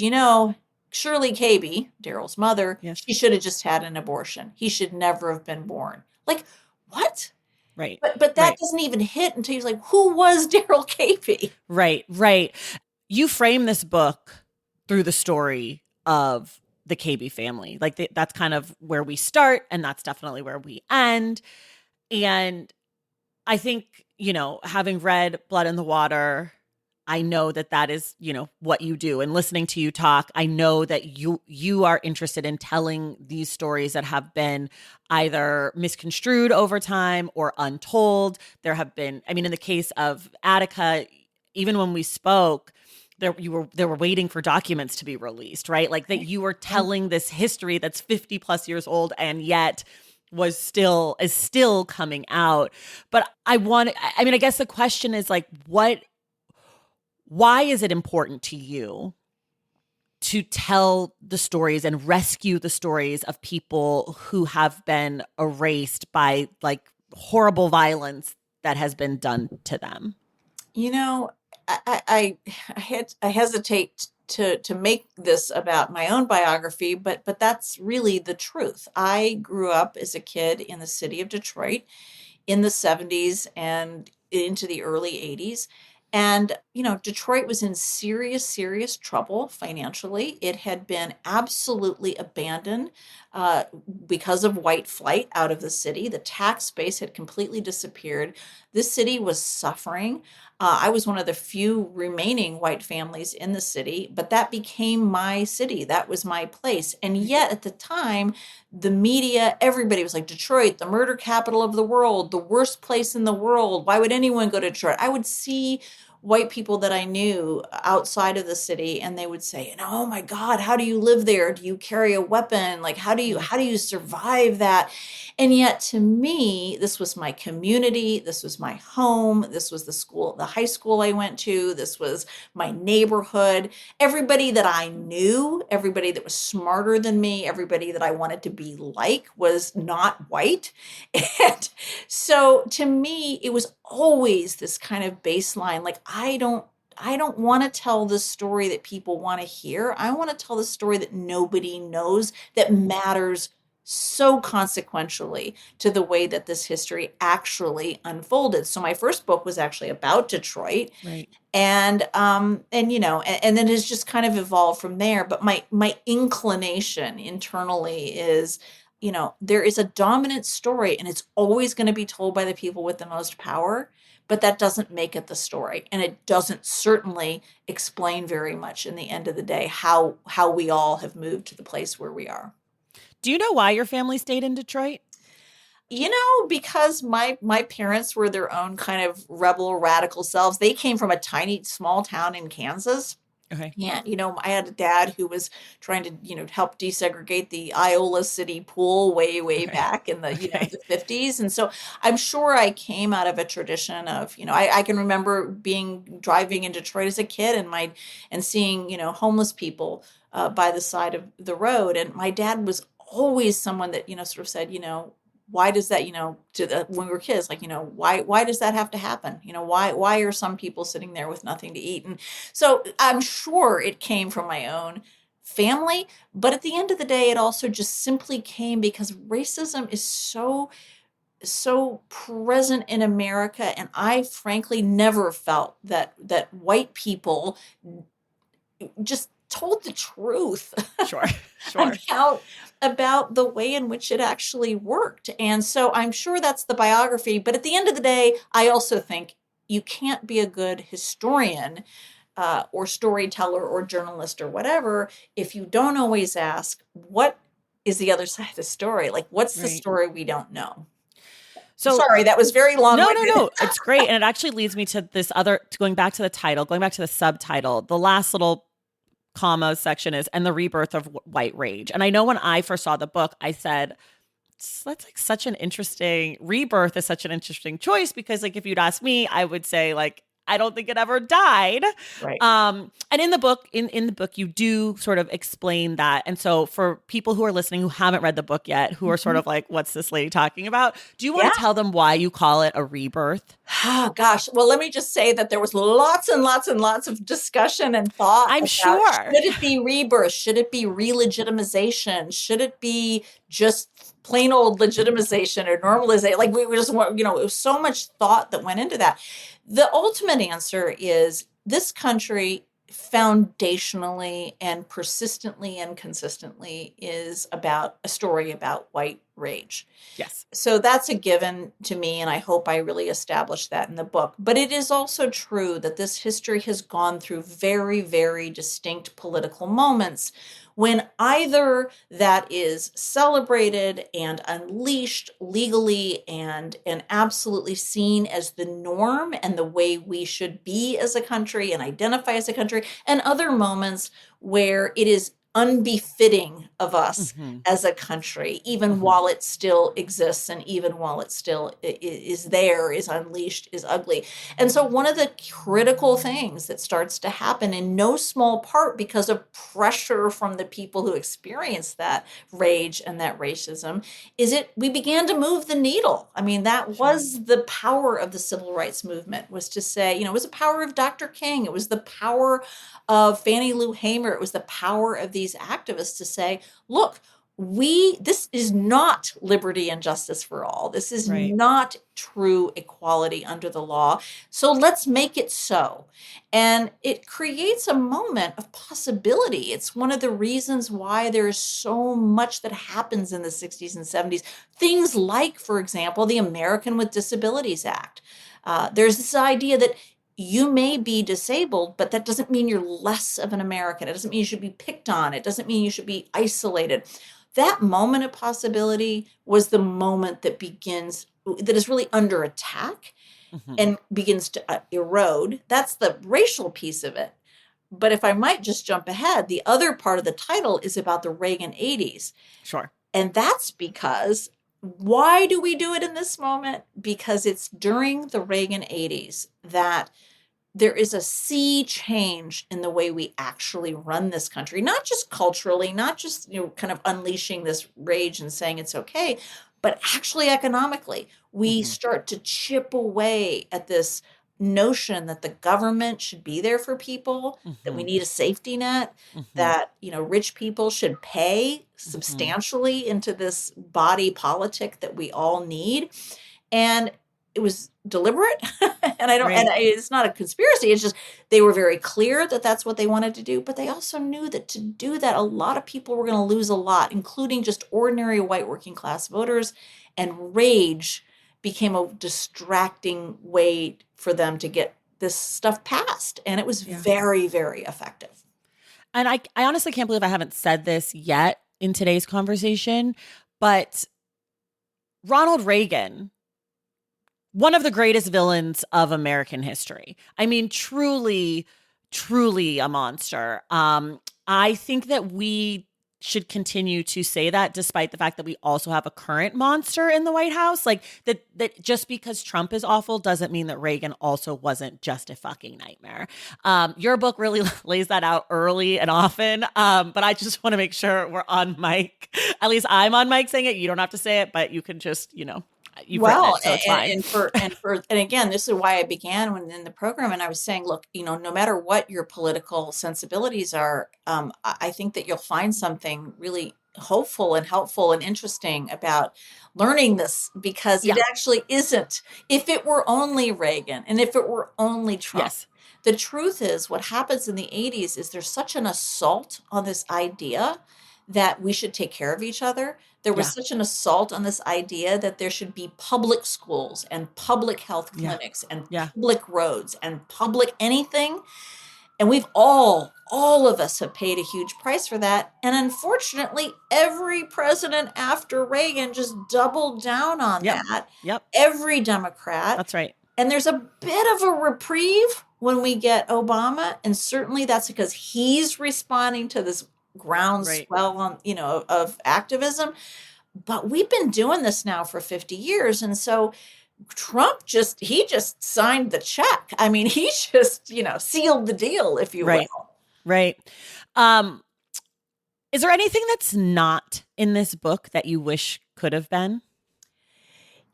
Shirley Caby, Daryl's mother, Yes. she should have just had an abortion. He should never have been born. Like, what? Right. But that Right. doesn't even hit until he's like, who was Daryl Caby? Right. Right. You frame this book through the story of the KB family. Like, that's kind of where we start, and that's definitely where we end. And I think, having read Blood in the Water, I know that that is, what you do. And listening to you talk, I know that you are interested in telling these stories that have been either misconstrued over time or untold. There have been, I mean, in the case of Attica, even when we spoke, they were waiting for documents to be released, right? Like, that you were telling this history that's 50 plus years old and yet is still coming out. But I guess the question is like, why is it important to you to tell the stories and rescue the stories of people who have been erased by like horrible violence that has been done to them? You know, I hesitate to make this about my own biography, but that's really the truth. I grew up as a kid in the city of Detroit in the 70s and into the early 80s. And, Detroit was in serious, serious trouble financially. It had been absolutely abandoned uh, because of white flight out of the city. The tax base had completely disappeared. This city was suffering. I was one of the few remaining white families in the city, but that became my city. That was my place. And yet at the time, the media, everybody was like, Detroit, the murder capital of the world, the worst place in the world. Why would anyone go to Detroit? I would see white people that I knew outside of the city, and they would say, "Oh my God, how do you live there? Do you carry a weapon? Like, Mm. how do you survive that?" And yet, to me, this was my community, this was my home, this was the school, the high school I went to, this was my neighborhood. Everybody that I knew, everybody that was smarter than me, everybody that I wanted to be like was not white. And so to me, it was always this kind of baseline. Like, I don't want to tell the story that people want to hear. I want to tell the story that nobody knows, that matters so consequentially to the way that this history actually unfolded. So my first book was actually about Detroit, Right. and you know, and then it's just kind of evolved from there. But my inclination internally is, you know, there is a dominant story, and it's always going to be told by the people with the most power, but that doesn't make it the story, and it doesn't certainly explain very much in the end of the day how we all have moved to the place where we are. Do you know why your family stayed in Detroit? You know, because my parents were their own kind of rebel radical selves. They came from a tiny small town in Kansas. Okay. Yeah, you know, I had a dad who was trying to, you know, help desegregate the Iola City pool way Okay. back in the, you know, Okay. the 50s. And so I'm sure I came out of a tradition of, you know, I can remember driving in Detroit as a kid and seeing, you know, homeless people by the side of the road. And my dad was always someone that, you know, sort of said, you know, why does that, you know, when we were kids, like, you know, why does that have to happen? You know, why are some people sitting there with nothing to eat? And so I'm sure it came from my own family, but at the end of the day, it also just simply came because racism is so present in America, and I frankly never felt that white people just told the truth Sure. Sure. about about the way in which it actually worked. And so I'm sure that's the biography, but at the end of the day, I also think you can't be a good historian or storyteller or journalist or whatever if you don't always ask, what is the other side of the story? Like, what's the Right. story we don't know? So Sorry, that was very no, no, long-winded. no. It's great. And it actually leads me to this other, to going back to the title, going back to the subtitle, the last little comma section is, and the rebirth of white rage. And I know when I first saw the book, I said, that's like such an interesting rebirth is such an interesting choice because like if you'd ask me, I would say like I don't think it ever died. Right. And in the book, in the book, you do sort of explain that. And so for people who are listening who haven't read the book yet, who are sort Mhm. of like, what's this lady talking about? Do you want Yeah. to tell them why you call it a rebirth? Oh, gosh. Well, let me just say that there was lots and lots and lots of discussion and thought I'm about, sure. should it be rebirth? Should it be re-legitimization? Should it be just plain old legitimization or normalization? Like we just want, you know, it was so much thought that went into that. The ultimate answer is this country foundationally and persistently and consistently is about a story about white rage. Yes. So that's a given to me, and I hope I really established that in the book. But it is also true that this history has gone through very, very distinct political moments when either that is celebrated and unleashed legally and absolutely seen as the norm and the way we should be as a country and identify as a country, and other moments where it is unbefitting of us Mm-hmm. as a country, even Mm-hmm. while it still exists and even while it still is there, is unleashed, is ugly. And so, one of the critical things that starts to happen, in no small part because of pressure from the people who experience that rage and that racism, is we began to move the needle. I mean, that Sure. was the power of the civil rights movement, was to say, you know, it was the power of Dr. King, it was the power of Fannie Lou Hamer, it was the power of these activists to say, look, this is not liberty and justice for all. This is Right. not true equality under the law. So let's make it so. And it creates a moment of possibility. It's one of the reasons why there is so much that happens in the 60s and 70s. Things like, for example, the American with Disabilities Act. There's this idea that you may be disabled, but that doesn't mean you're less of an American. It doesn't mean you should be picked on. It doesn't mean you should be isolated. That moment of possibility was the moment that is really under attack. Mhm. and begins to erode. That's the racial piece of it. But if I might just jump ahead, the other part of the title is about the Reagan 80s. Sure. And that's because, why do we do it in this moment? Because it's during the Reagan 80s that there is a sea change in the way we actually run this country, not just culturally, not just, kind of unleashing this rage and saying it's okay, but actually economically. We Mhm. start to chip away at this notion that the government should be there for people, that we Mhm. need a safety net, Mhm. that, rich people should pay Mhm. substantially into this body politic that we all need. And it was deliberate. Right. It's not a conspiracy. It's just, they were very clear that that's what they wanted to do. But they also knew that to do that, a lot of people were going to lose a lot, including just ordinary white working class voters. And rage became a distracting way for them to get this stuff passed. And it was Yeah. very, very effective. And I honestly can't believe I haven't said this yet in today's conversation, but Ronald Reagan, one of the greatest villains of American history. I mean, truly, truly a monster. I think that we should continue to say that, despite the fact that we also have a current monster in the White House. Like that just because Trump is awful doesn't mean that Reagan also wasn't just a fucking nightmare. Your book really lays that out early and often. But I just want to make sure we're on mic. At least I'm on mic saying it. You don't have to say it, but you can just, you've written Well, it, so it's fine. and again, this is why I began when in the program, and I was saying, look, no matter what your political sensibilities are, I think that you'll find something really hopeful and helpful and interesting about learning this, because it Yeah. actually isn't. If it were only Reagan and if it were only Trump, Yes. the truth is, what happens in the 80s is there's such an assault on this idea that we should take care of each other. There was Yeah. such an assault on this idea that there should be public schools and public health Yeah. clinics and Yeah. public roads and public anything. And we've all of us have paid a huge price for that. And unfortunately, every president after Reagan just doubled down on Yep. that. Yep. Every Democrat. That's right. And there's a bit of a reprieve when we get Obama. And certainly that's because he's responding to this Right. groundswell on, of activism. But we've been doing this now for 50 years. And so Trump just signed the check. I mean, he just, sealed the deal, if you Right. will. Right. Is there anything that's not in this book that you wish could have been?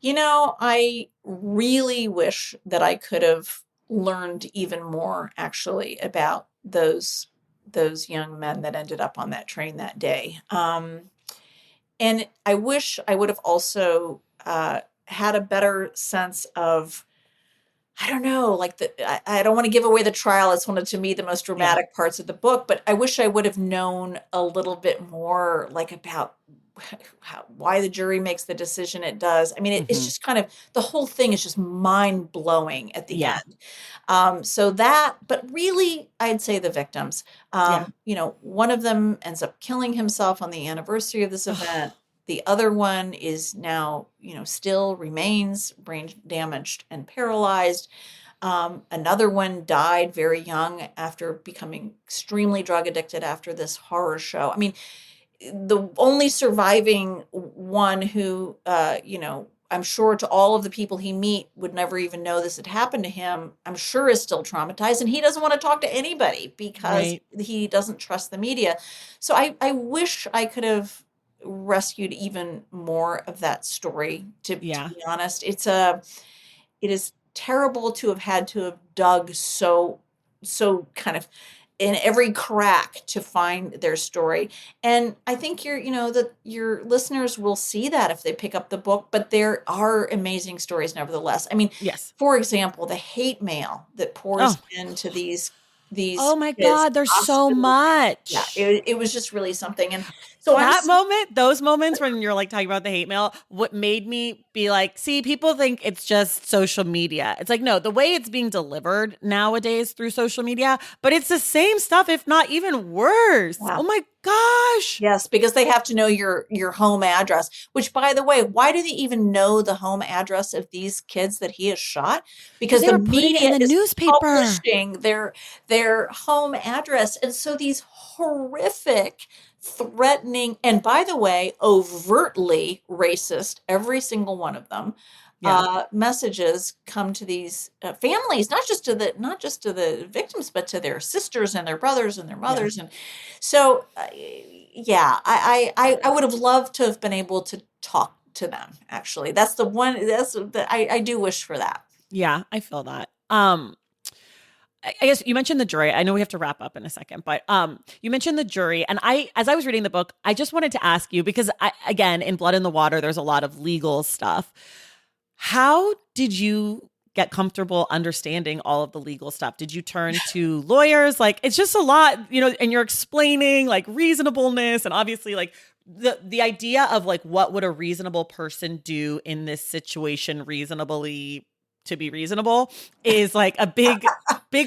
I really wish that I could have learned even more, actually, about those young men that ended up on that train that day. And I wish I would have also had a better sense of, I don't know, like I don't want to give away the trial. It's one of, to me, the most Yeah. dramatic parts of the book, but I wish I would have known a little bit more, like, about why the jury makes the decision it does. I mean, it's Mhm. just kind of, the whole thing is just mind blowing at the Yeah. end. But really, I'd say the victims. Yeah. One of them ends up killing himself on the anniversary of this event. The other one is now, still remains brain damaged and paralyzed. Another one died very young after becoming extremely drug addicted after this horror show. I mean, the only surviving one who, I'm sure to all of the people he meet would never even know this had happened to him, I'm sure is still traumatized, and he doesn't want to talk to anybody because Right. he doesn't trust the media. So I wish I could have rescued even more of that story, to Yeah. be honest. It is terrible to have had to have dug so kind of in every crack to find their story. And I think that your listeners will see that if they pick up the book, but there are amazing stories nevertheless. I mean, Yes. for example, the hate mail that pours Oh. into these Oh my kids' God, there's so hospitals. Yeah, much. it was just really something. And so Those moments when you're like talking about the hate mail, what made me be like, see, people think it's just social media. It's like, no, the way it's being delivered nowadays through social media, but it's the same stuff, if not even worse. Yeah. Oh my gosh. Yes, because they have to know your home address, which, by the way, why do they even know the home address of these kids that he has shot? Because Because they the were putting it in media the is newspaper. publishing their home address. And so these horrific, threatening, and by the way, overtly racist, every single one of them, Yeah. messages come to these families, not just to the victims, but to their sisters and their brothers and their Yeah. mothers. And so, yeah, I would have loved to have been able to talk to them. Actually, that's the one. I do wish for that. Yeah, I feel that. I guess you mentioned the jury. I know we have to wrap up in a second, but you mentioned the jury, and as I was reading the book, I just wanted to ask you because again, in Blood in the Water, there's a lot of legal stuff. How did you get comfortable understanding all of the legal stuff? Did you turn to lawyers? Like, it's just a lot, and you're explaining like reasonableness and obviously like the idea of like what would a reasonable person do in this situation reasonably to be reasonable is like a big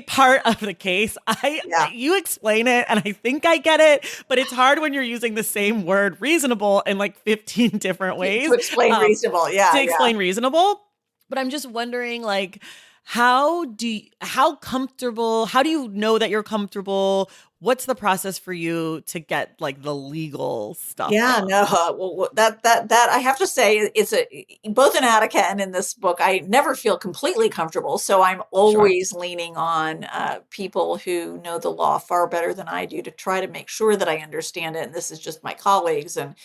part of the case. Yeah, You explain it and I think I get it, but it's hard when you're using the same word reasonable in like 15 different to ways explain reasonable. Yeah, to yeah. explain reasonable. But I'm just wondering, like, how do you know that you're comfortable? What's the process for you to get like the legal stuff Yeah, down? no, that I have to say, it's both in Attica and in this book, I never feel completely comfortable. So I'm Sure. always leaning on people who know the law far better than I do to try to make sure that I understand it. And this is just my colleagues, and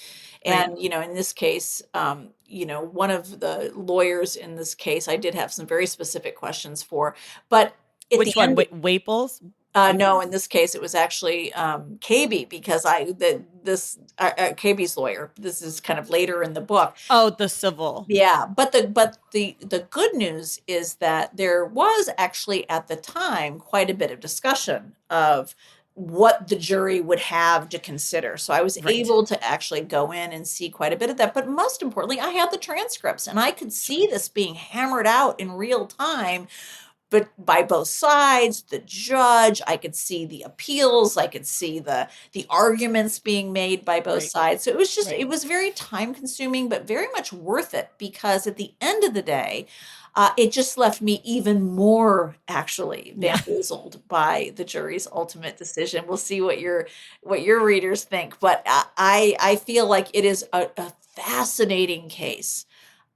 Right. in this case, one of the lawyers in this case, I did have some very specific questions for, but at the Which one? end. Waples? No, in Waples? this case, it was actually KB, because KB's lawyer. This is kind of later in the book. Oh, the civil. Yeah, but the good news is that there was actually at the time quite a bit of discussion of what the jury would have to consider. So I was Right. able to actually go in and see quite a bit of that. But most importantly, I had the transcripts and I could see this being hammered out in real time, but by both sides, the judge, I could see the appeals, I could see the arguments being made by both Right. sides. So Right. it was very time consuming, but very much worth it, because at the end of the day, it just left me even more actually Yeah. bamboozled by the jury's ultimate decision. We'll see what your readers think, but I feel like it is a fascinating case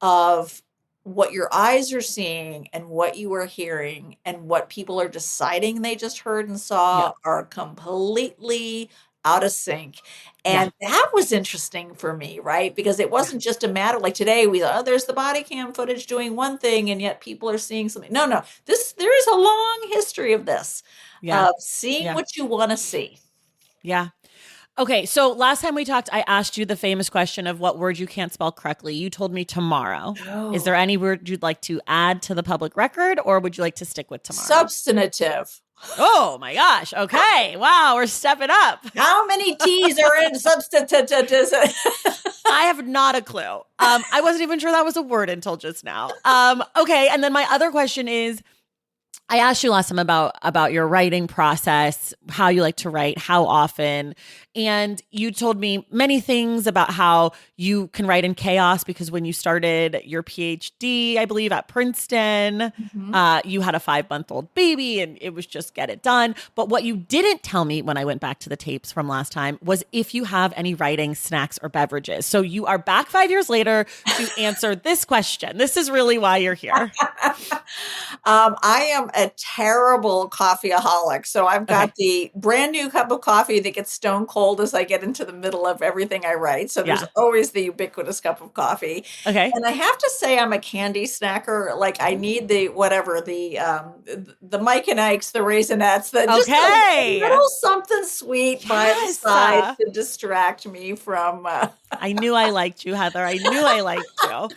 of what your eyes are seeing and what you are hearing and what people are deciding they just heard and Yeah. saw are completely out of sync. Yeah. And that was interesting for me, right? Because it wasn't just a matter like today we thought, oh, there's the body cam footage doing one thing and yet people are seeing something. No, no. There is a long history of this, Yeah. of seeing Yeah. what you want to see. Yeah. Okay, so last time we talked, I asked you the famous question of what word you can't spell correctly. You told me tomorrow. Is Oh, there any word you'd like to add to the public record, or would you like to stick with tomorrow? substantive. Oh my gosh. Okay. Wow, we're stepping up. How many T's are in substantive? I have not a clue. I wasn't even sure that was a word until just now. Okay, and then my other question is I asked you last time about your writing process, how you like to write, how often, and you told me many things about how you can write in chaos because when you started your PhD, I believe at Princeton, Mhm. you had a 5-month-old baby and it was just get it done. But what you didn't tell me when I went back to the tapes from last time was if you have any writing snacks or beverages. So you are back 5 years later to answer this question. This is really why you're here. I am a terrible coffeeaholic. So I've got Okay. the brand new cup of coffee that gets stone cold as I get into the middle of everything I write. So there's Yeah. always the ubiquitous cup of coffee. Okay. And I have to say I'm a candy snacker. Like I need the whatever, the Mike and Ike's, the Raisinets, the just a Okay. little something sweet by the Yes. side to distract me from I knew I liked you, Heather. I knew I liked you.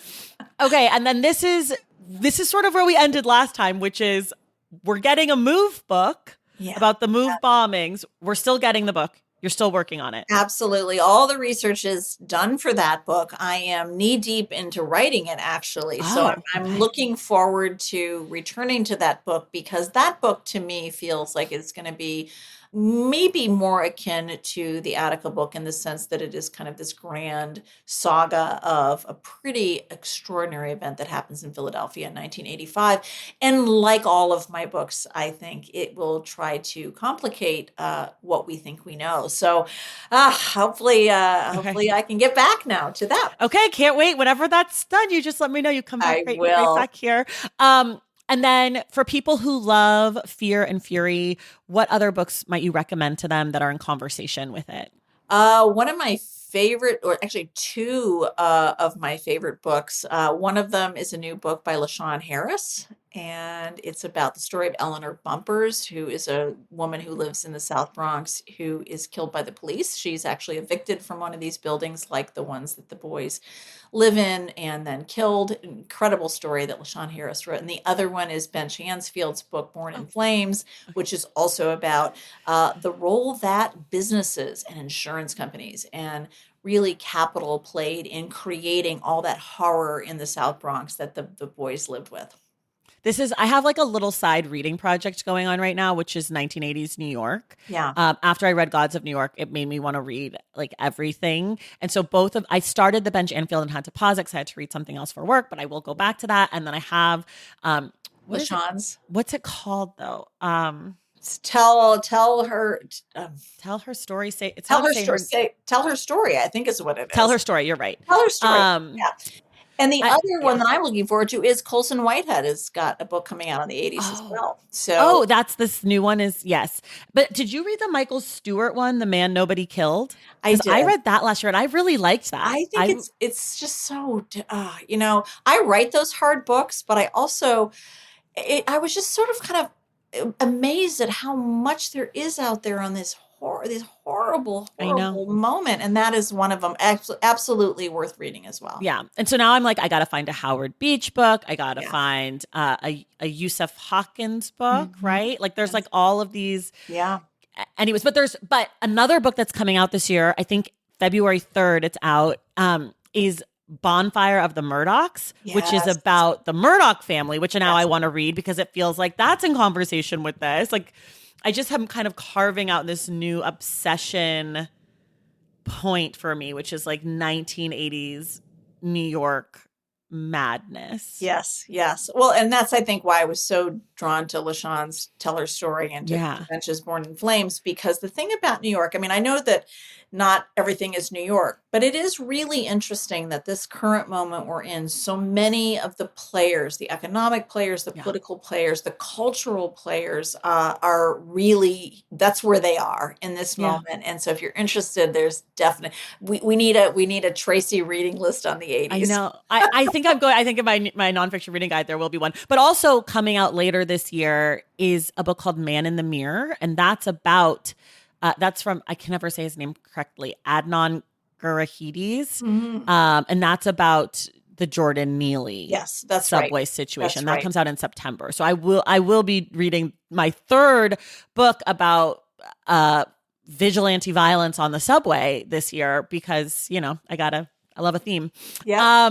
Okay, and then this is sort of where we ended last time, which is we're getting a move book yeah. about the move bombings. We're still getting the book. You're still working on it. Absolutely. All the research is done for that book. I am knee deep into writing it, actually. So Oh, I'm okay. looking forward to returning to that book, because that book to me feels like it's going to be maybe more akin to the Attica book in the sense that it is kind of this grand saga of a pretty extraordinary event that happens in Philadelphia in 1985. And like all of my books, I think it will try to complicate what we think we know. So Okay. hopefully I can get back now to that. Okay, can't wait. Whenever that's done, you just let me know. You come back I right will. back here. And then for people who love Fear and Fury, what other books might you recommend to them that are in conversation with it? One of my favorite, or actually two of my favorite books. One of them is a new book by LaShawn Harris, and it's about the story of Eleanor Bumpers, who is a woman who lives in the South Bronx who is killed by the police. She's actually evicted from one of these buildings, like the ones that the boys live in, and then killed. Incredible story that LaShawn Harris wrote. And the other one is Ben Chansfield's book, Born in Oh, Flames, okay. which is also about the role that businesses and insurance companies and really capital played in creating all that horror in the South Bronx that the boys lived with. I have like a little side reading project going on right now, which is 1980s New York. Yeah. After I read Gods of New York, it made me want to read like everything. And so I started the Bench Anfield and had to pause it because I had to read something else for work, but I will go back to that. And then I have, what is it? LaShawn's. What's it called though? Tell her Tell her story. It's tell hard to her say story. Tell her story, I think is what it tell is. her story. You're right. Tell her story. Um, Yeah. And the other one yeah. that I'm looking forward to is Colson Whitehead has got a book coming out in the 80s as Oh, well. So oh, that's this new one is yes. But did you read the Michael Stewart one, The Man Nobody Killed? I Because I did. read that last year and I really liked that. I think it's just so I write those hard books, but I was just sort of kind of amazed at how much there is out there on this horrible, I know. horrible moment, and that is one of them. Absolutely worth reading as well. Yeah. And so now I'm like, I got to find a Howard Beach book. I got to Yeah. find a Yusuf Hawkins book, Mhm. right? Like there's Yes. like all of these. Yeah. Anyways, but another book that's coming out this year, I think February 3rd, it's out, is Bonfire of the Murdochs, which is Yes. about the Murdoch family, which now I Yes. want to read because it feels like that's in conversation with this. Like I just am kind of carving out this new obsession point for me, which is like 1980s New York madness. Yes, yes. Well, and that's, I think, why I was so drawn to LaShawn's Tell Her Story and to Yeah. Bench's Born in Flames, because the thing about New York, I mean, I know that not everything is New York, but it is really interesting that this current moment we're in, so many of the players, the economic players, the Yeah. political players, the cultural players, are really, that's where they are in this Yeah. moment. And so if you're interested, there's definitely, we need a Tracy reading list on the 80s. I know. I think I think in my nonfiction reading guide, there will be one. But also coming out later this year is a book called Man in the Mirror. And that's about, that's from, I can never say his name correctly, Adnan Gurahides. Mhm. And that's about the Jordan Neely Yes, that's right. subway situation. That's That right. comes out in September. So I will be reading my third book about vigilante violence on the subway this year because, I love a theme. Yeah.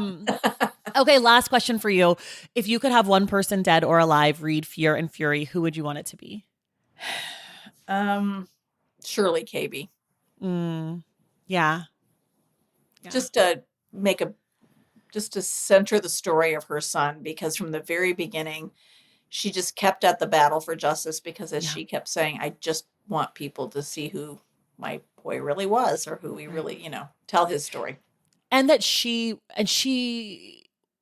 Okay, last question for you. If you could have one person dead or alive read Fear and Fury, who would you want it to be? Shirley Caby. Yeah. Just to center the story of her son, because from the very beginning, she just kept at the battle for justice because, as Yeah. she kept saying, I just want people to see who my boy really was, or who we really, tell his story. And that she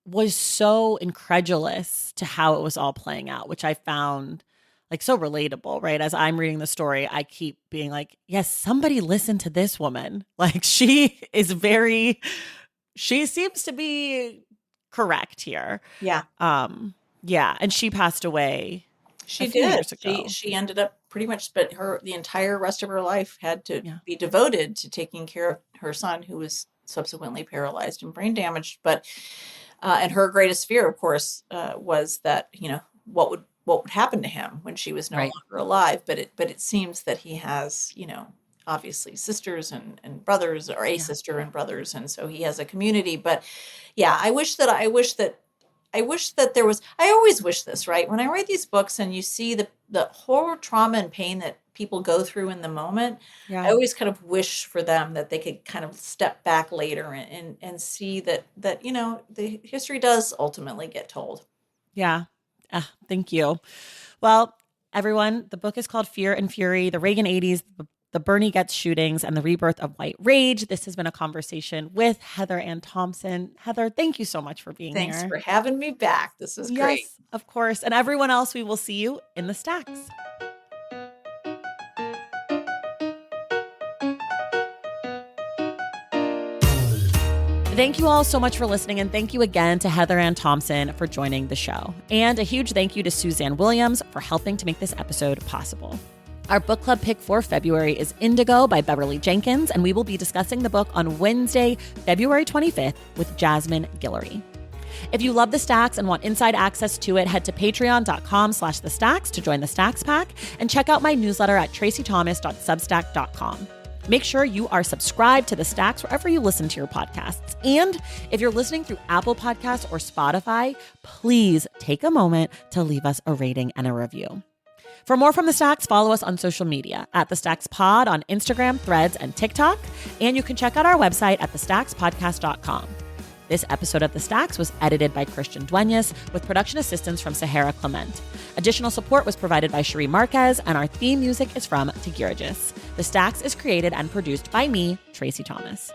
was so incredulous to how it was all playing out, which I found like so relatable, right? As I'm reading the story, I keep being like, yes, somebody listen to this woman. Like she seems to be correct here. Yeah. Yeah. And she passed away. She a few did. years ago. She ended up pretty much, but the entire rest of her life had to Yeah. be devoted to taking care of her son, who was subsequently paralyzed and brain damaged. But and her greatest fear, of course, was that what would happen to him when she was no Right. longer alive. But it seems that he has obviously sisters and brothers, or a Yeah. sister and brothers, and so he has a community. But yeah, I wish that I wish that there was, I always wish this, right? When I write these books and you see the horror, trauma, and pain that people go through in the moment, I Yeah. always kind of wish for them that they could kind of step back later and see that, the history does ultimately get told. Yeah. Thank you. Well, everyone, the book is called Fear and Fury, the Reagan 80s, the Bernie Goetz Shootings, and the Rebirth of White Rage. This has been a conversation with Heather Ann Thompson. Heather, thank you so much for being Thanks here. for having me back. This was great. Yes, of course. And everyone else, we will see you in the stacks. Thank you all so much for listening, and thank you again to Heather Ann Thompson for joining the show. And a huge thank you to Suzanne Williams for helping to make this episode possible. Our book club pick for February is Indigo by Beverly Jenkins, and we will be discussing the book on Wednesday, February 25th with Jasmine Guillory. If you love The Stacks and want inside access to it, head to patreon.com/thestacks to join the Stacks Pack and check out my newsletter at tracythomas.substack.com. Make sure you are subscribed to The Stacks wherever you listen to your podcasts. And if you're listening through Apple Podcasts or Spotify, please take a moment to leave us a rating and a review. For more from The Stacks, follow us on social media at The Stacks Pod on Instagram, Threads, and TikTok. And you can check out our website at thestackspodcast.com. This episode of The Stacks was edited by Christian Duenas with production assistance from Sahara Clement. Additional support was provided by Cherie Marquez, and our theme music is from Tigirigis. The Stacks is created and produced by me, Tracy Thomas.